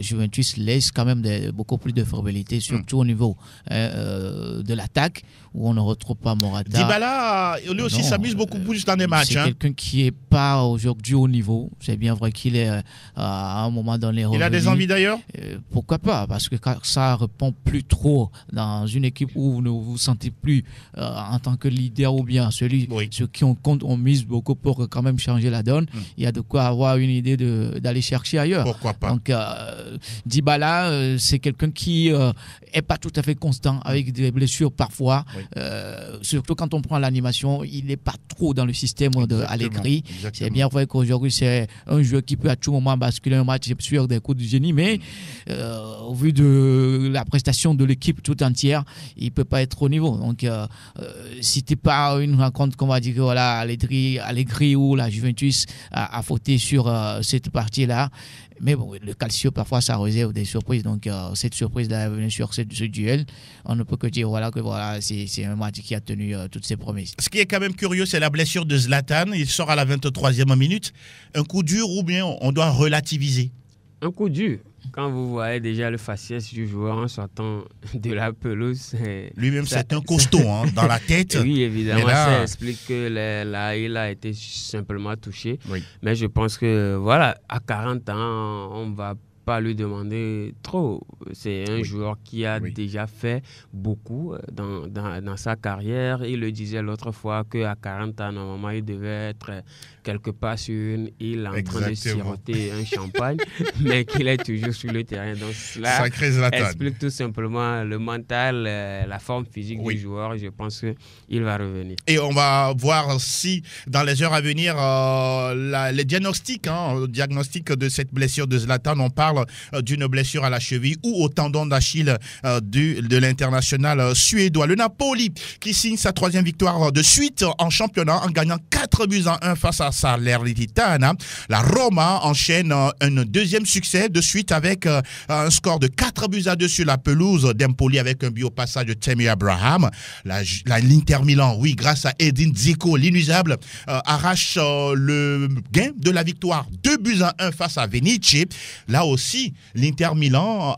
Juventus laisse quand même beaucoup plus de fébrilité, surtout au niveau de l'attaque où on ne retrouve pas Morata. Dybala, lui aussi s'amuse beaucoup plus dans les matchs. C'est quelqu'un qui n'est pas aujourd'hui au niveau. C'est bien vrai qu'il est à un moment donné revenu. Il a des envies d'ailleurs? Pourquoi pas? Parce que ça répond plus trop dans une équipe où vous ne vous sentez plus en tant que leader ou bien ceux qui on mise beaucoup pour quand même changer la donne. Il y a de quoi avoir une idée d'aller chercher ailleurs. Pourquoi pas? Donc Dybala, c'est quelqu'un qui est pas tout à fait constant avec des blessures parfois. Surtout quand on prend l'animation, il n'est pas trop dans le système de Allegri. C'est bien vrai qu'aujourd'hui c'est un joueur qui peut à tout moment basculer un match sur des coups de génie, mais au vu de la prestation de l'équipe tout entière, il ne peut pas être au niveau. Donc si tu n'es pas une rencontre qu'on va dire que voilà, Allegri ou la Juventus a fauté sur cette partie-là. Mais bon, le Calcio, parfois, ça réserve des surprises. Donc, cette surprise-là est venue sur ce duel. On ne peut que dire que c'est un match qui a tenu toutes ses promesses. Ce qui est quand même curieux, c'est la blessure de Zlatan. Il sort à la 23e minute. Un coup dur ou bien on doit relativiser? Un coup dur. Quand vous voyez déjà le faciès du joueur en sortant de la pelouse... Lui-même, c'est un costaud dans la tête. Oui, évidemment, ça explique que il a été simplement touché. Oui. Mais je pense que, voilà, à 40 ans, on ne va pas lui demander trop. C'est un joueur qui a déjà fait beaucoup dans sa carrière. Il le disait l'autre fois qu'à 40 ans, normalement, il devait être quelque part sur une île en train de siroter un champagne, mais qu'il est toujours sur le terrain. Donc cela explique tout simplement le mental, la forme physique du joueur. Je pense qu'il va revenir. Et on va voir si, dans les heures à venir, les diagnostics, le diagnostic de cette blessure de Zlatan, on parle d'une blessure à la cheville ou au tendon d'Achille de l'international suédois. Le Napoli qui signe sa 3e victoire de suite en championnat en gagnant 4-1 face à Salernitana. La Roma enchaîne un 2e succès de suite avec un score de 4-2 sur la pelouse d'Empoli avec un but au passage de Tammy Abraham. L'Inter Milan, grâce à Edin Dzeko, l'inusable, arrache le gain de la victoire 2-1 face à Venezia. Là aussi, l'Inter Milan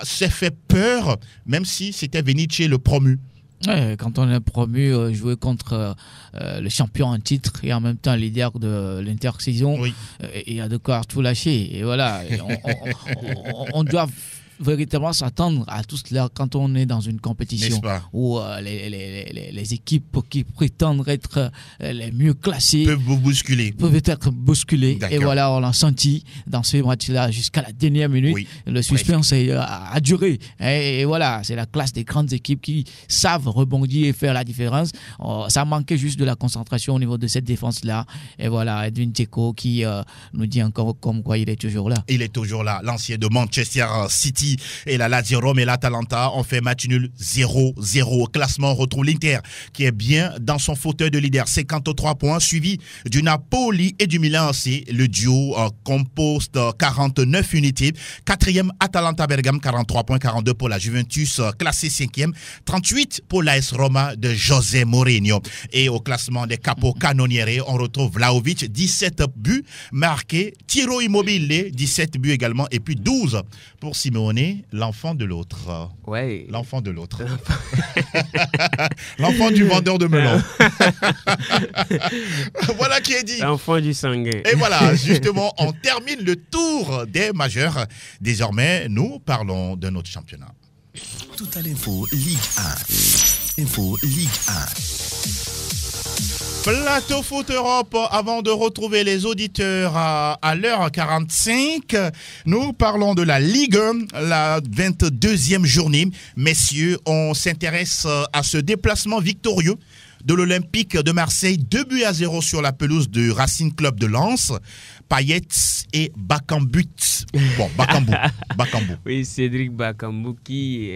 s'est fait peur, même si c'était Venezia le promu. Ouais, quand on est promu, jouer contre le champion en titre et en même temps leader de l'intersaison, il y a de quoi tout lâcher. Et voilà, on doit véritablement s'attendre à tout cela quand on est dans une compétition où les équipes qui prétendent être les mieux classées peuvent être bousculées. Et voilà, on l'a senti dans ce match-là jusqu'à la dernière minute. Oui. Le suspense a duré. Et voilà, c'est la classe des grandes équipes qui savent rebondir et faire la différence. Ça manquait juste de la concentration au niveau de cette défense-là. Et voilà, Edwin Dzeko qui nous dit encore comme quoi il est toujours là. Il est toujours là. L'ancien de Manchester City et la Lazio Rome et l'Atalanta ont fait match nul 0-0. Au classement, on retrouve l'Inter qui est bien dans son fauteuil de leader, 53 points, suivi du Napoli et du Milan AC. Le duo compose 49 unités. Quatrième, Atalanta Bergame, 43 points, 42 pour la Juventus, classé 5e, 38 pour l'AS Roma de José Mourinho. Et au classement des capocannonieri, on retrouve Vlahovic, 17 buts marqués, Tiro Immobile, 17 buts également, et puis 12 pour Simeone, l'enfant de l'autre. Ouais. L'enfant de l'autre. L'enfant du vendeur de melon. Voilà qui est dit. L'enfant du sanguin. Et voilà, justement, on termine le tour des majeurs. Désormais, nous parlons de notre championnat. Tout à l'info Ligue 1. Info Ligue 1. Plateau Foot Europe, avant de retrouver les auditeurs à l'heure 45, nous parlons de la Ligue 1, la 22e journée. Messieurs, on s'intéresse à ce déplacement victorieux de l'Olympique de Marseille, 2-0 sur la pelouse du Racing Club de Lens. Payet et Bakambu. Bon, Bakambu. Oui, Cédric Bakambu qui,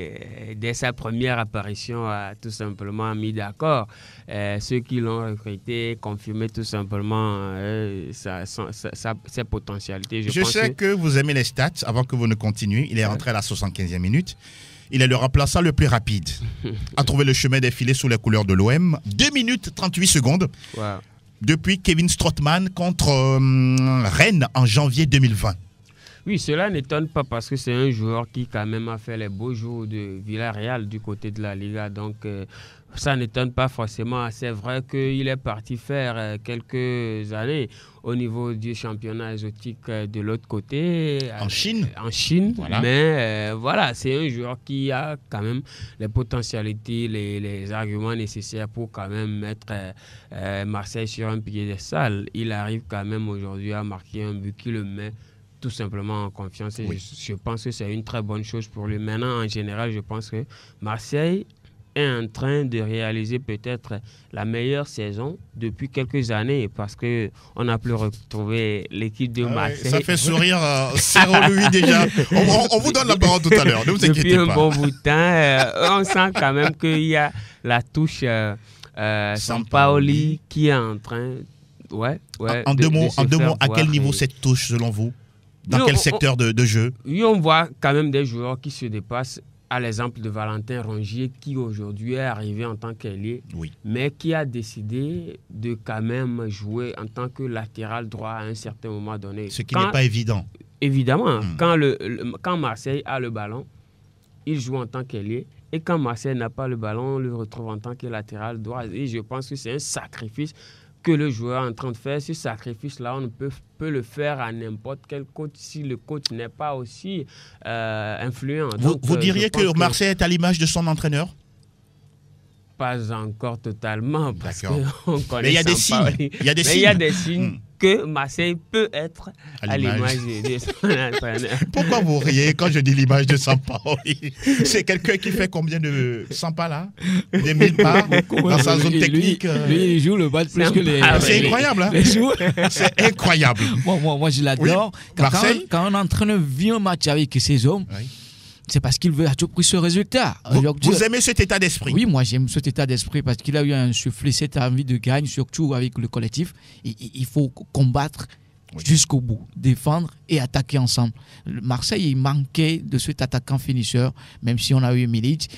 dès sa première apparition, a tout simplement mis d'accord ceux qui l'ont recruté, confirmé tout simplement ses potentialités. Je sais que vous aimez les stats. Avant que vous ne continuiez, il est rentré à la 75e minute. Il est le remplaçant le plus rapide. A trouvé le chemin des filets sous les couleurs de l'OM. 2 minutes 38 secondes. Wow. Depuis Kevin Strootman contre Rennes en janvier 2020. Oui, cela n'étonne pas parce que c'est un joueur qui quand même a fait les beaux jours de Villarreal du côté de la Liga. Donc ça n'étonne pas forcément. C'est vrai qu'il est parti faire quelques années au niveau du championnat exotique de l'autre côté. En Chine. En Chine, voilà. Mais voilà, c'est un joueur qui a quand même les potentialités, les arguments nécessaires pour quand même mettre Marseille sur un piédestal. Il arrive quand même aujourd'hui à marquer un but qui le met tout simplement en confiance. Et je pense que c'est une très bonne chose pour lui. Maintenant, en général, je pense que Marseille est en train de réaliser peut-être la meilleure saison depuis quelques années parce qu'on a pu retrouver l'équipe de Marseille. Ça fait sourire Serre-Louis déjà. On vous donne la parole tout à l'heure, ne vous inquiétez pas. Depuis un bon bout de temps, on sent quand même qu'il y a la touche Sampaoli qui est en train... En deux mots, à quel niveau cette touche selon vous? Dans quel secteur de jeu? Oui, on voit quand même des joueurs qui se dépassent, à l'exemple de Valentin Rongier qui aujourd'hui est arrivé en tant qu'ailier, mais qui a décidé de quand même jouer en tant que latéral droit à un certain moment donné. Ce qui n'est pas évident. Évidemment, quand Marseille a le ballon, il joue en tant qu'ailier. Et quand Marseille n'a pas le ballon, on le retrouve en tant que latéral droit. Et je pense que c'est un sacrifice que le joueur est en train de faire. Ce sacrifice-là, on peut le faire à n'importe quel coach si le coach n'est pas aussi influent. Vous diriez que Marseille est à l'image de son entraîneur? Pas encore totalement, parce qu'on connaît. Mais il y a des signes. Il y a des signes que Marseille peut être à l'image de son entraîneur. Pourquoi vous riez quand je dis l'image de Sampaoli? C'est quelqu'un qui fait combien de 100 pas là? Des 1000 pas dans sa zone technique. Lui, il joue le bal plus que les... C'est incroyable. C'est incroyable. Moi, je l'adore. Oui. Quand un entraîneur vit un match avec ses hommes, c'est parce qu'il veut à tout prix ce résultat. Vous aimez cet état d'esprit? Oui, moi j'aime cet état d'esprit parce qu'il a eu un soufflé, cette envie de gagner, surtout avec le collectif. Il faut combattre jusqu'au bout, défendre et attaquer ensemble. Marseille, il manquait de cet attaquant finisseur, même si on a eu Milic,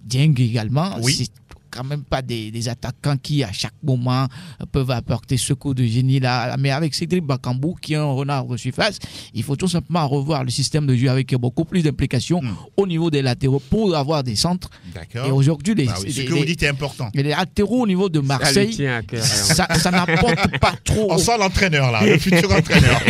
Dieng également. quand même pas des attaquants qui, à chaque moment, peuvent apporter ce coup de génie là. Mais avec Cédric Bakambu, qui est un renard de surface, il faut tout simplement revoir le système de jeu avec beaucoup plus d'implication au niveau des latéraux pour avoir des centres. D'accord. Et aujourd'hui, ce que vous dites est important. les latéraux au niveau de Marseille, ça n'apporte pas trop. On sent l'entraîneur là, le futur entraîneur.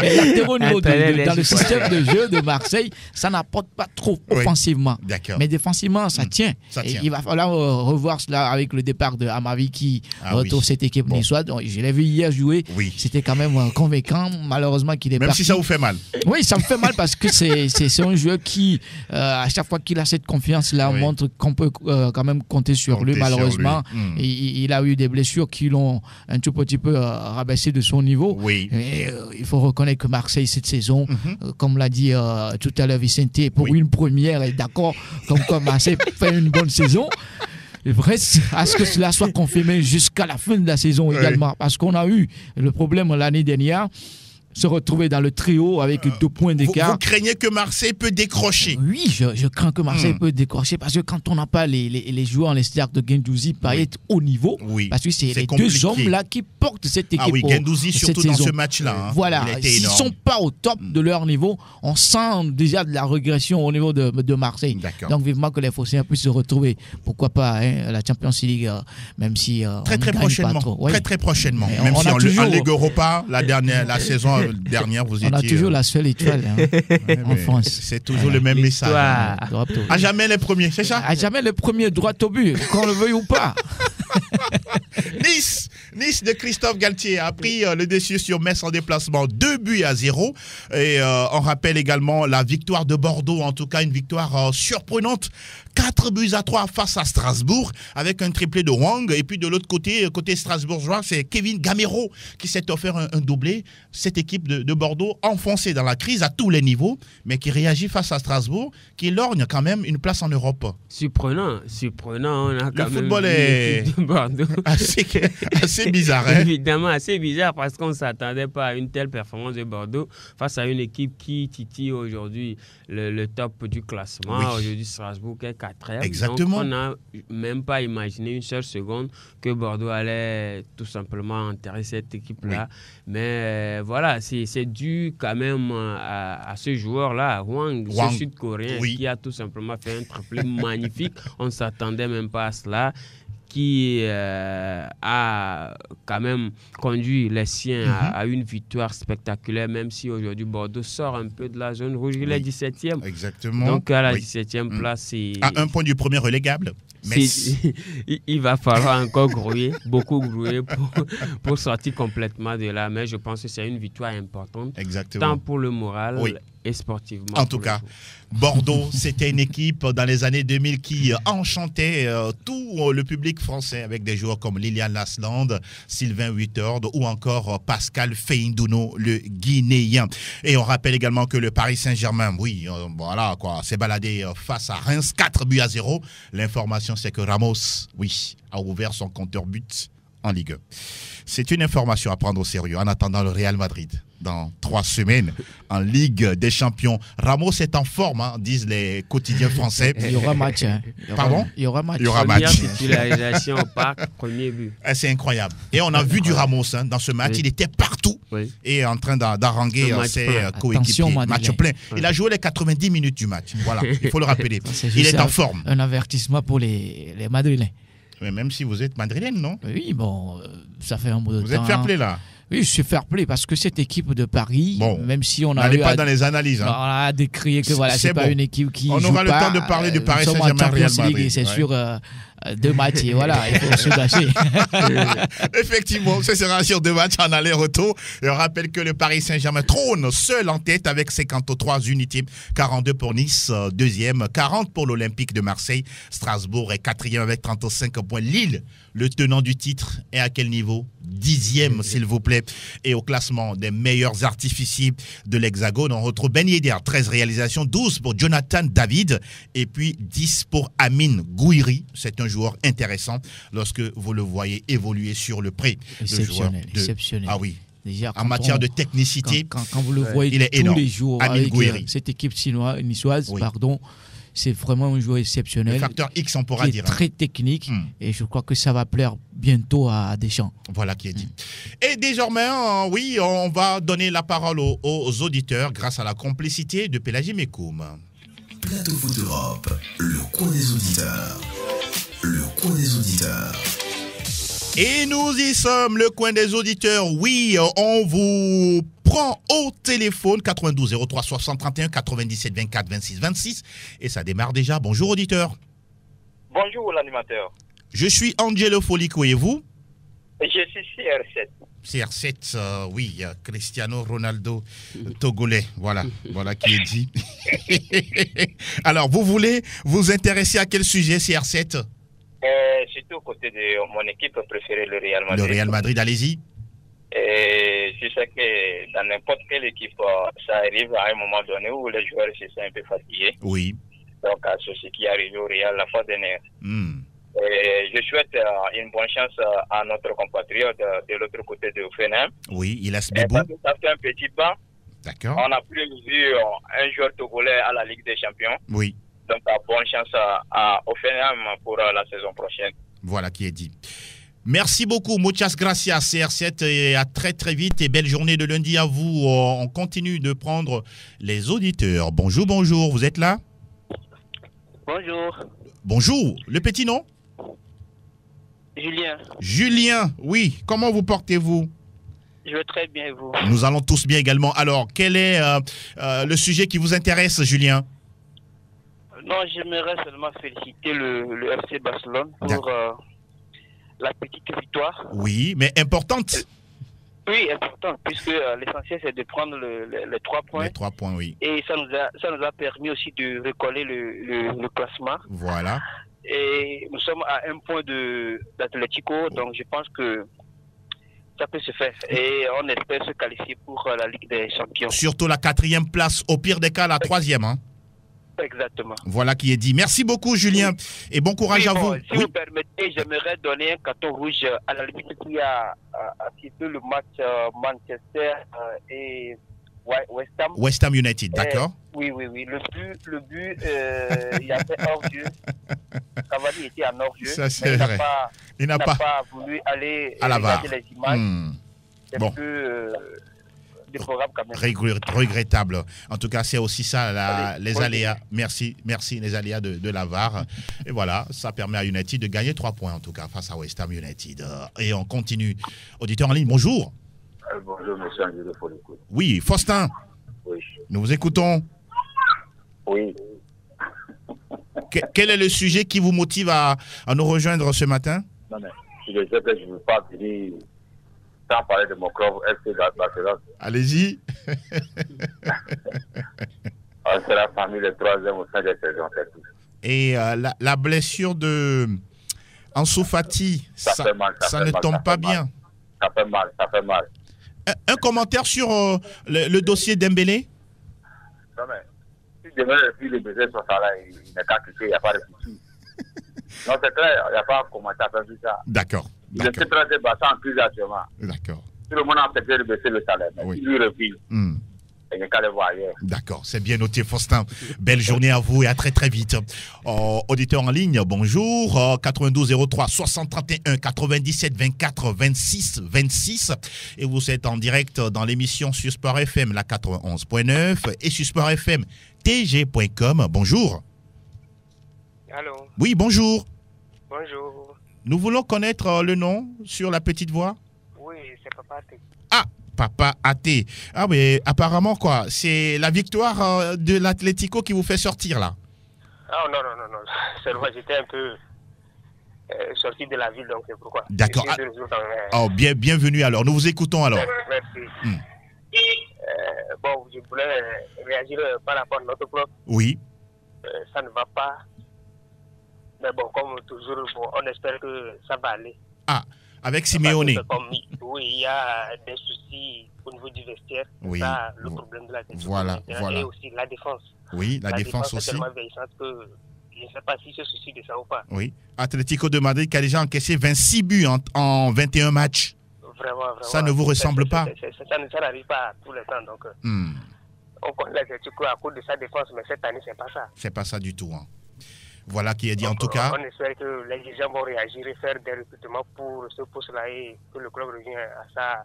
Les latéraux au niveau dans le système de jeu de Marseille, ça n'apporte pas trop offensivement. D'accord. Mais défensivement, ça tient. Et il va falloir revoir cela avec le départ de Amavi qui retrouve cette équipe niçoise. Je l'ai vu hier jouer. Oui. C'était quand même convaincant. Malheureusement qu'il est même parti. Si ça vous fait mal. Oui, ça me fait mal parce que c'est un joueur qui, à chaque fois qu'il a cette confiance-là, montre qu'on peut quand même compter sur lui. Malheureusement, il a eu des blessures qui l'ont un tout petit peu rabaissé de son niveau. Oui. Et, il faut reconnaître que Marseille, cette saison, comme l'a dit tout à l'heure Vicente, pour une première, est d'accord, comme Marseille fait une bonne saison. Il reste à ce que cela soit confirmé jusqu'à la fin de la saison également. Parce qu'on a eu le problème l'année dernière, se retrouver dans le trio avec 2 points d'écart. Vous craignez que Marseille peut décrocher? Oui, je crains que Marseille peut décrocher parce que quand on n'a pas les joueurs en l'extérieur de Guendouzi par être au niveau, parce que c'est les compliqué. 2 hommes là qui portent cette équipe. Ah oui, Guendouzi surtout dans ce match-là. Voilà, s'ils ne sont pas au top de leur niveau, on sent déjà de la régression au niveau de Marseille. Donc vivement que les Phocéens puissent se retrouver. Pourquoi pas la Champions League, même si très prochainement. Pas trop. Très prochainement. Même si en Ligue Europa, la saison dernière, vous étiez... On a toujours la seule étoile en France. C'est toujours le même message. À jamais les premiers, c'est ça? À jamais les premiers, droit au but, qu'on le veuille ou pas. Nice de Christophe Galtier a pris le dessus sur Metz en déplacement, 2-0. Et on rappelle également la victoire de Bordeaux, en tout cas une victoire surprenante. 4-3 face à Strasbourg avec un triplé de Wang. Et puis de l'autre côté strasbourgeois, c'est Kevin Gamero qui s'est offert un doublé. Cette équipe de Bordeaux enfoncée dans la crise à tous les niveaux, mais qui réagit face à Strasbourg, qui lorgne quand même une place en Europe. Surprenant. On a quand le football est assez bizarre. Évidemment, assez bizarre parce qu'on ne s'attendait pas à une telle performance de Bordeaux face à une équipe qui titille aujourd'hui le top du classement. Aujourd'hui, Strasbourg est 4e. Exactement. Donc, on n'a même pas imaginé une seule seconde que Bordeaux allait tout simplement enterrer cette équipe-là. Mais voilà, c'est dû quand même à ce joueur-là, Wang, ce Sud-Coréen, qui a tout simplement fait un triplé magnifique. On ne s'attendait même pas à cela, qui a quand même conduit les siens à une victoire spectaculaire, même si aujourd'hui Bordeaux sort un peu de la zone rouge. Il est 17e. Exactement. Donc à la 17e place, c'est... À 1 point du premier relégable. Il va falloir encore grouiller, beaucoup grouiller pour sortir complètement de là. Mais je pense que c'est une victoire importante, tant pour le moral et sportivement. En tout cas, Bordeaux, c'était une équipe dans les années 2000 qui enchantait tout le public français avec des joueurs comme Lilian Lasland, Sylvain Huitord ou encore Pascal Feindouno, le Guinéen. Et on rappelle également que le Paris Saint-Germain, s'est baladé face à Reims, 4-0. L'information, c'est que Ramos, a ouvert son compteur but en Ligue 1. C'est une information à prendre au sérieux. En attendant le Real Madrid, dans 3 semaines, en Ligue des Champions. Ramos est en forme, disent les quotidiens français. Il y aura match. Pardon? Il y aura match. Première titularisation au parc, premier but. C'est incroyable. Et on a vu du Ramos dans ce match. Il était partout et en train d'haranguer ses coéquipiers. Match plein. Il a joué les 90 minutes du match. Voilà, il faut le rappeler. Il est en forme. Un avertissement pour les Madrilènes. Mais même si vous êtes madrilène, non? Oui, bon, ça fait un bout de temps. Vous êtes fair-play là? Oui, je suis fair-play parce que cette équipe de Paris, même si on a... N'allez pas dans les analyses. On a décrié que c'est pas une équipe qui on aura le temps de parler du Paris Saint-Germain Real Madrid. C'est sûr, 2 matchs et voilà, il faut se lâcher. Effectivement, ce sera sur 2 matchs en aller-retour. Et on rappelle que le Paris Saint-Germain trône seul en tête avec 53 unités, 42 pour Nice, 2e, 40 pour l'Olympique de Marseille. Strasbourg est 4e avec 35 points. Lille, le tenant du titre, est à quel niveau? 10e, s'il vous plaît. Et au classement des meilleurs artificiers de l'Hexagone, on retrouve Ben Yedder, 13 réalisations, 12 pour Jonathan David et puis 10 pour Amine Gouiri. C'est un joueur intéressant lorsque vous le voyez évoluer sur le pré. Exceptionnel. Ah oui. Déjà, en matière de technicité, quand vous le voyez il est tous énorme. les jours Amine avec Gouiri. cette équipe niçoise, c'est vraiment un joueur Le exceptionnel. facteur X, on pourra qui est dire. très technique et je crois que ça va plaire bientôt à Deschamps. Voilà qui est dit. Et désormais, oui, on va donner la parole aux auditeurs grâce à la complicité de Pélagie Mekoum. Plateau Foot Europe, le coin des auditeurs. Le coin des auditeurs. Et nous y sommes, le coin des auditeurs. Oui, on vous prend au téléphone 92 03 60 31 97 24 26 26 et ça démarre déjà. Bonjour auditeur. Bonjour l'animateur. Je suis Angelo Folico et vous? Je suis CR7. CR7, oui, Cristiano Ronaldo togolais, voilà qui est dit. Alors, vous voulez vous intéresser à quel sujet, CR7? Surtout aux côtés de mon équipe préférée, le Real Madrid. Le Real Madrid, allez-y. Et je sais que dans n'importe quelle équipe, ça arrive à un moment donné où les joueurs se sentent un peu fatigués. Oui. Donc, c'est ce qui est arrivé au Real la fois dernière. Et je souhaite une bonne chance à notre compatriote de l'autre côté de Offenheim. Oui, il a ce bébou. Ça fait un petit pas. D'accord. On n'a plus vu un joueur togolais à la Ligue des Champions. Oui. Donc, bonne chance à Offenheim pour la saison prochaine. Voilà qui est dit. Merci beaucoup, muchas gracias CR7 et à très très vite et belle journée de lundi à vous. On continue de prendre les auditeurs. Bonjour, vous êtes là? Bonjour. Bonjour, le petit nom? Julien. Julien, oui, comment vous portez-vous? Je vais très bien, vous. Nous allons tous bien également. Alors, quel est le sujet qui vous intéresse, Julien? Non, j'aimerais seulement féliciter le FC Barcelone pour la petite victoire. Oui, mais importante. Oui, importante, puisque l'essentiel c'est de prendre les 3 points. Les 3 points, oui. Et ça nous a permis aussi de recoller le classement. Voilà. Et nous sommes à 1 point d'Atlético, donc je pense que ça peut se faire. Et on espère se qualifier pour la Ligue des Champions. Surtout la 4e place, au pire des cas la 3e. Hein. Exactement. Voilà qui est dit. Merci beaucoup, Julien, et bon courage à vous. Si vous permettez, j'aimerais donner un carton rouge à la limite qui a assisté le match Manchester et West Ham United, d'accord. Oui. Le but, il y avait hors-jeu. Cavani était en hors-jeu. Ça, c'est vrai. Il n'a pas voulu aller à la VAR. regarder les images. C'est bon. un peu déplorable quand même. Regrettable. En tout cas, c'est aussi ça, les aléas. Merci, les aléas de la VAR. Et voilà, ça permet à United de gagner 3 points, en tout cas, face à West Ham United. Et on continue. Auditeur en ligne, bonjour. Bonjour, monsieur Angelo Folico. Oui, Faustin. Oui. Nous vous écoutons. Oui. Quel est le sujet qui vous motive à nous rejoindre ce matin? Non, mais je sais que je ne veux pas venir sans parler de mon club FC Barcelone. Allez-y. On sera parmi les 3e au sein des saisons. Et la blessure de Ansu Fati, ça ne tombe pas bien. Ça fait mal. Un commentaire sur le dossier Dembélé? Non, mais si demain le blessé sur ça là, il n'est qu'à quitter, il n'y a pas de souci. Non, c'est clair, il n'y a pas à commenter à faire tout ça. D'accord. Il est très débattant en plus actuellement. D'accord. Tout le monde a accepté de baisser le salaire. Mais lui refuse. Il n'est qu'à le voir ailleurs. D'accord, c'est bien noté, Faustin. Belle journée à vous et à très très vite. Auditeur en ligne, bonjour. 92 03 60 31 97 24 26 26. Et vous êtes en direct dans l'émission sur Sport FM, la 91.9 et sur Sport FM tg.com. Bonjour. Allô. Oui, bonjour. Bonjour. Nous voulons connaître le nom sur la petite voix. Oui, c'est Papa Até. Ah, Papa Até. Ah mais apparemment quoi, c'est la victoire de l'Atlético qui vous fait sortir là. Ah non. Seulement j'étais un peu sorti de la ville, donc c'est pourquoi. D'accord. Bienvenue alors. Nous vous écoutons alors. Merci. Bon, je voulais réagir par rapport à notre club. Oui. Ça ne va pas. Mais bon, comme toujours, on espère que ça va aller. Ah, avec Simeone. Oui, il y a des soucis au niveau du vestiaire. Oui. Ça, le problème de la défense. Voilà. Et aussi la défense. Oui, la défense aussi. C'est tellement vieillissante que je ne sais pas si se soucie de ça ou pas. Oui. Atlético de Madrid qui a déjà encaissé 26 buts en 21 matchs. Vraiment. Ça ne vous ressemble pas? Ça n'arrive pas tous les temps. Donc, on connaît l'Atlético à cause de sa défense, mais cette année, c'est pas ça. C'est pas ça du tout. Hein. Voilà qui est dit. En tout cas, on espère que les dirigeants vont réagir et faire des recrutements pour ce poste-là et que le club revienne à sa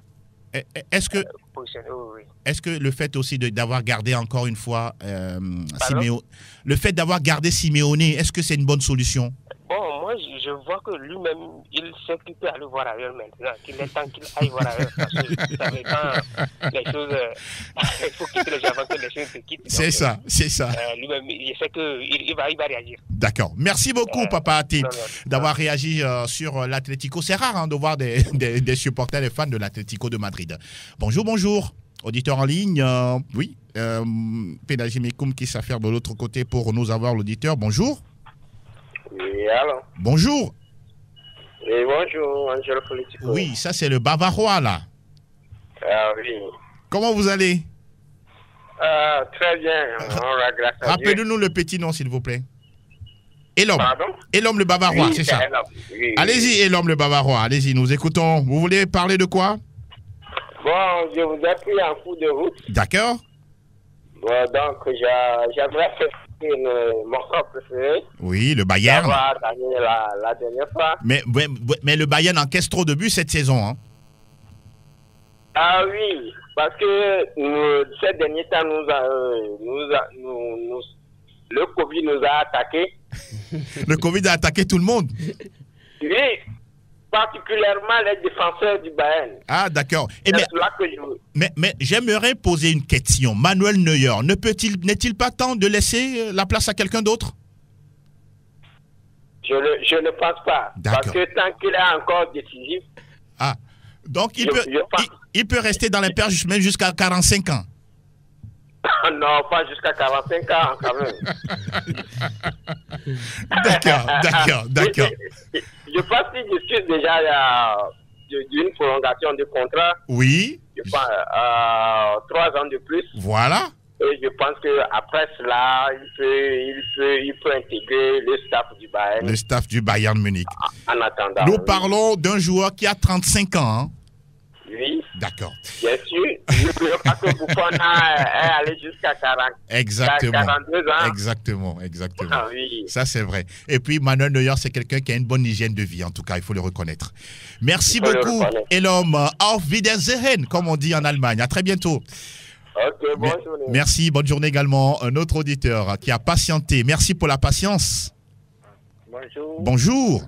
est-ce que, position. Oui. est-ce que le fait aussi d'avoir gardé encore une fois le fait d'avoir gardé Simeone, est-ce que c'est une bonne solution? Bon, moi, je vois que lui-même, il sait qu'il peut aller voir ailleurs maintenant, qu'il est temps qu'il aille voir ailleurs, parce que vous savez, quand les choses, il faut quitter les gens avant que les choses se quittent. C'est ça. Lui-même, il sait qu'il va réagir. D'accord. Merci beaucoup, Papa Até, d'avoir réagi sur l'Atlético. C'est rare de voir des supporters, des fans de l'Atlético de Madrid. Bonjour. Auditeur en ligne, oui. Pédagie Mekoum qui s'affaire de l'autre côté pour nous avoir l'auditeur. Bonjour. Oui, alors. Bonjour. Oui, bonjour, Angelo Politico. Oui, ça c'est le Bavarois là. Ah oui. Comment vous allez? Très bien, grâce à Dieu. Rappelez-nous le petit nom s'il vous plaît. Elom. Pardon? Elom le Bavarois, oui, c'est ça. Oui. Allez-y Elom le Bavarois, allez-y, nous écoutons. Vous voulez parler de quoi? Bon, je vous ai pris en cours de route. D'accord. Bon, donc j'aimerais faire mon club préféré. Oui, le Bayern. D'avoir gagné la dernière fois. Mais le Bayern encaisse trop de buts cette saison. Hein. Ah oui, parce que ces derniers temps, le Covid nous a attaqués. Le Covid a attaqué tout le monde. Oui, particulièrement les défenseurs du Bayern. Ah, d'accord. Mais j'aimerais poser une question. Manuel Neuer, n'est-il pas temps de laisser la place à quelqu'un d'autre? Je ne pense pas. Parce que tant qu'il est encore décisif. Ah, donc il peut rester dans l'impair même jusqu'à 45 ans. Non, pas jusqu'à 45 ans quand même. D'accord. Je pense qu'il discute déjà d'une prolongation de contrat. Oui. Je pense 3 ans de plus. Voilà. Et je pense qu'après cela, il peut intégrer le staff du Bayern. Le staff du Bayern Munich. En attendant. Nous parlons d'un joueur qui a 35 ans. Hein. Oui. D'accord. Bien sûr. N'oublions pas que Buffon est allé jusqu'à 42 ans. Exactement. Ah, oui. Ça, c'est vrai. Et puis, Manuel Neuer, c'est quelqu'un qui a une bonne hygiène de vie, en tout cas, il faut le reconnaître. Merci beaucoup, Elom. Auf Wiedersehen, comme on dit en Allemagne. À très bientôt. Ok, bonne journée. Merci, bonne journée également. Un autre auditeur qui a patienté. Merci pour la patience. Bonjour.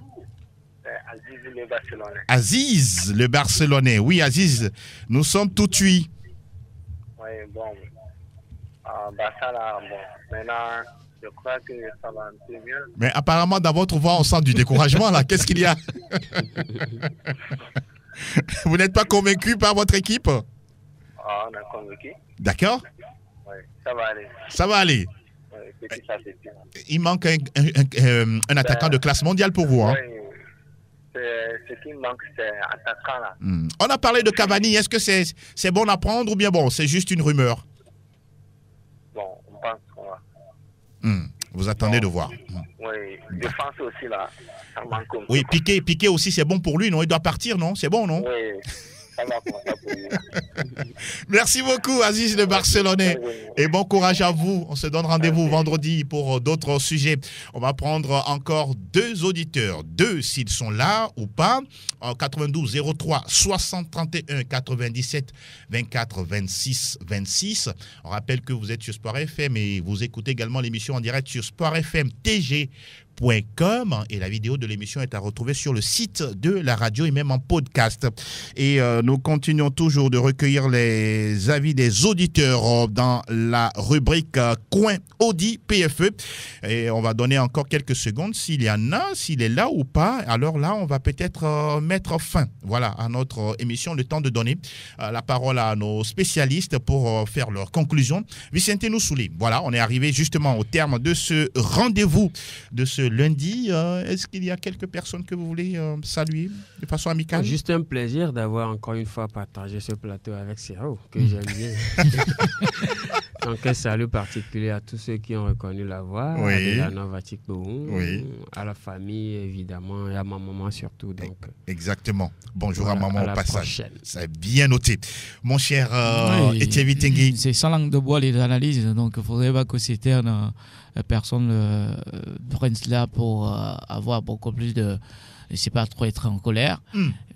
Aziz le Barcelonais. Aziz le Barcelonais. Oui, Aziz, nous sommes tout tuis. Oui, bon. Barça, là, bon. Maintenant, je crois que ça va un peu mieux. Mais apparemment, dans votre voix, on sent du découragement, là. Qu'est-ce qu'il y a? Vous n'êtes pas convaincu par votre équipe? Ah, on est convaincu. D'accord. Oui, ça va aller. Ça va aller. Oui, petit à petit. Il manque un attaquant de classe mondiale pour vous, hein? Oui. Ce qui manque, c'est attaquant là. On a parlé de Cavani. Est-ce que c'est bon à prendre ou bien bon, c'est juste une rumeur? Bon, on pense qu'on va. Vous attendez de voir. Oui, défense aussi là, ça manque. Oui, Piqué aussi, c'est bon pour lui, non? Il doit partir, non? C'est bon, non? Oui. Ça va pour lui. Merci beaucoup, Aziz le Barcelonais. Et bon courage à vous. On se donne rendez-vous vendredi pour d'autres sujets. On va prendre encore 2 auditeurs. 2 s'ils sont là ou pas. En 92 03 60 31 97 24 26 26. On rappelle que vous êtes sur Sport FM et vous écoutez également l'émission en direct sur Sport FM TG.com et la vidéo de l'émission est à retrouver sur le site de la radio et même en podcast. Et nous continuons toujours de recueillir les avis des auditeurs dans la rubrique Coin Audi PFE. Et on va donner encore quelques secondes s'il y en a, s'il est là ou pas. Alors là, on va peut-être mettre fin, voilà, à notre émission, le temps de donner la parole à nos spécialistes pour faire leur conclusion. Vicente Noussouli, voilà, on est arrivé justement au terme de ce rendez-vous, de ce lundi. Est-ce qu'il y a quelques personnes que vous voulez saluer de façon amicale? Juste un plaisir d'avoir encore une fois partagé ce plateau avec Siro, que j'aime bien. Donc un salut particulier à tous ceux qui ont reconnu la voix, à la Novatique à la famille évidemment et à ma maman surtout. Donc, exactement. Bonjour à maman au passage. C'est bien noté. Mon cher Étienne Vitengui. C'est sans langue de bois les analyses, donc il ne faudrait pas que certaines personnes prennent cela pour avoir beaucoup plus de... Je ne sais pas trop être en colère.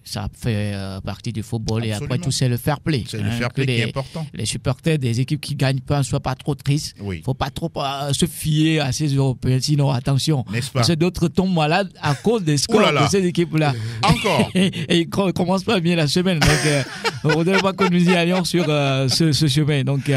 Ça fait partie du football. Absolument. Et après tout, c'est le fair play. C'est le fair play qui est important. Les supporters des équipes qui ne gagnent pas ne soient pas trop tristes. Il ne faut pas trop se fier à ces Européens. Sinon, attention. N'est-ce pas? Parce que d'autres tombent malades à cause des scores de ces équipes-là. Encore. et ils ne commencent pas bien la semaine. Donc, on ne voudrait pas que nous y allions sur ce chemin. Donc,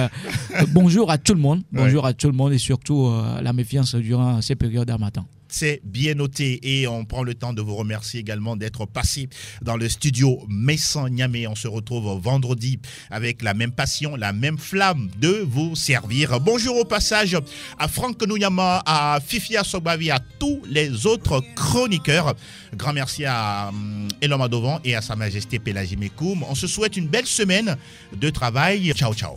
bonjour à tout le monde. Bonjour à tout le monde et surtout la méfiance durant ces périodes d'harmattan. C'est bien noté et on prend le temps de vous remercier également d'être passé dans le studio Messan Niamey. On se retrouve vendredi avec la même passion, la même flamme de vous servir. Bonjour au passage à Franck Nouyama, à Fifia Sobavi, à tous les autres chroniqueurs. Grand merci à Eloma Dovan et à Sa Majesté Pélagie Mekoum. On se souhaite une belle semaine de travail. Ciao, ciao.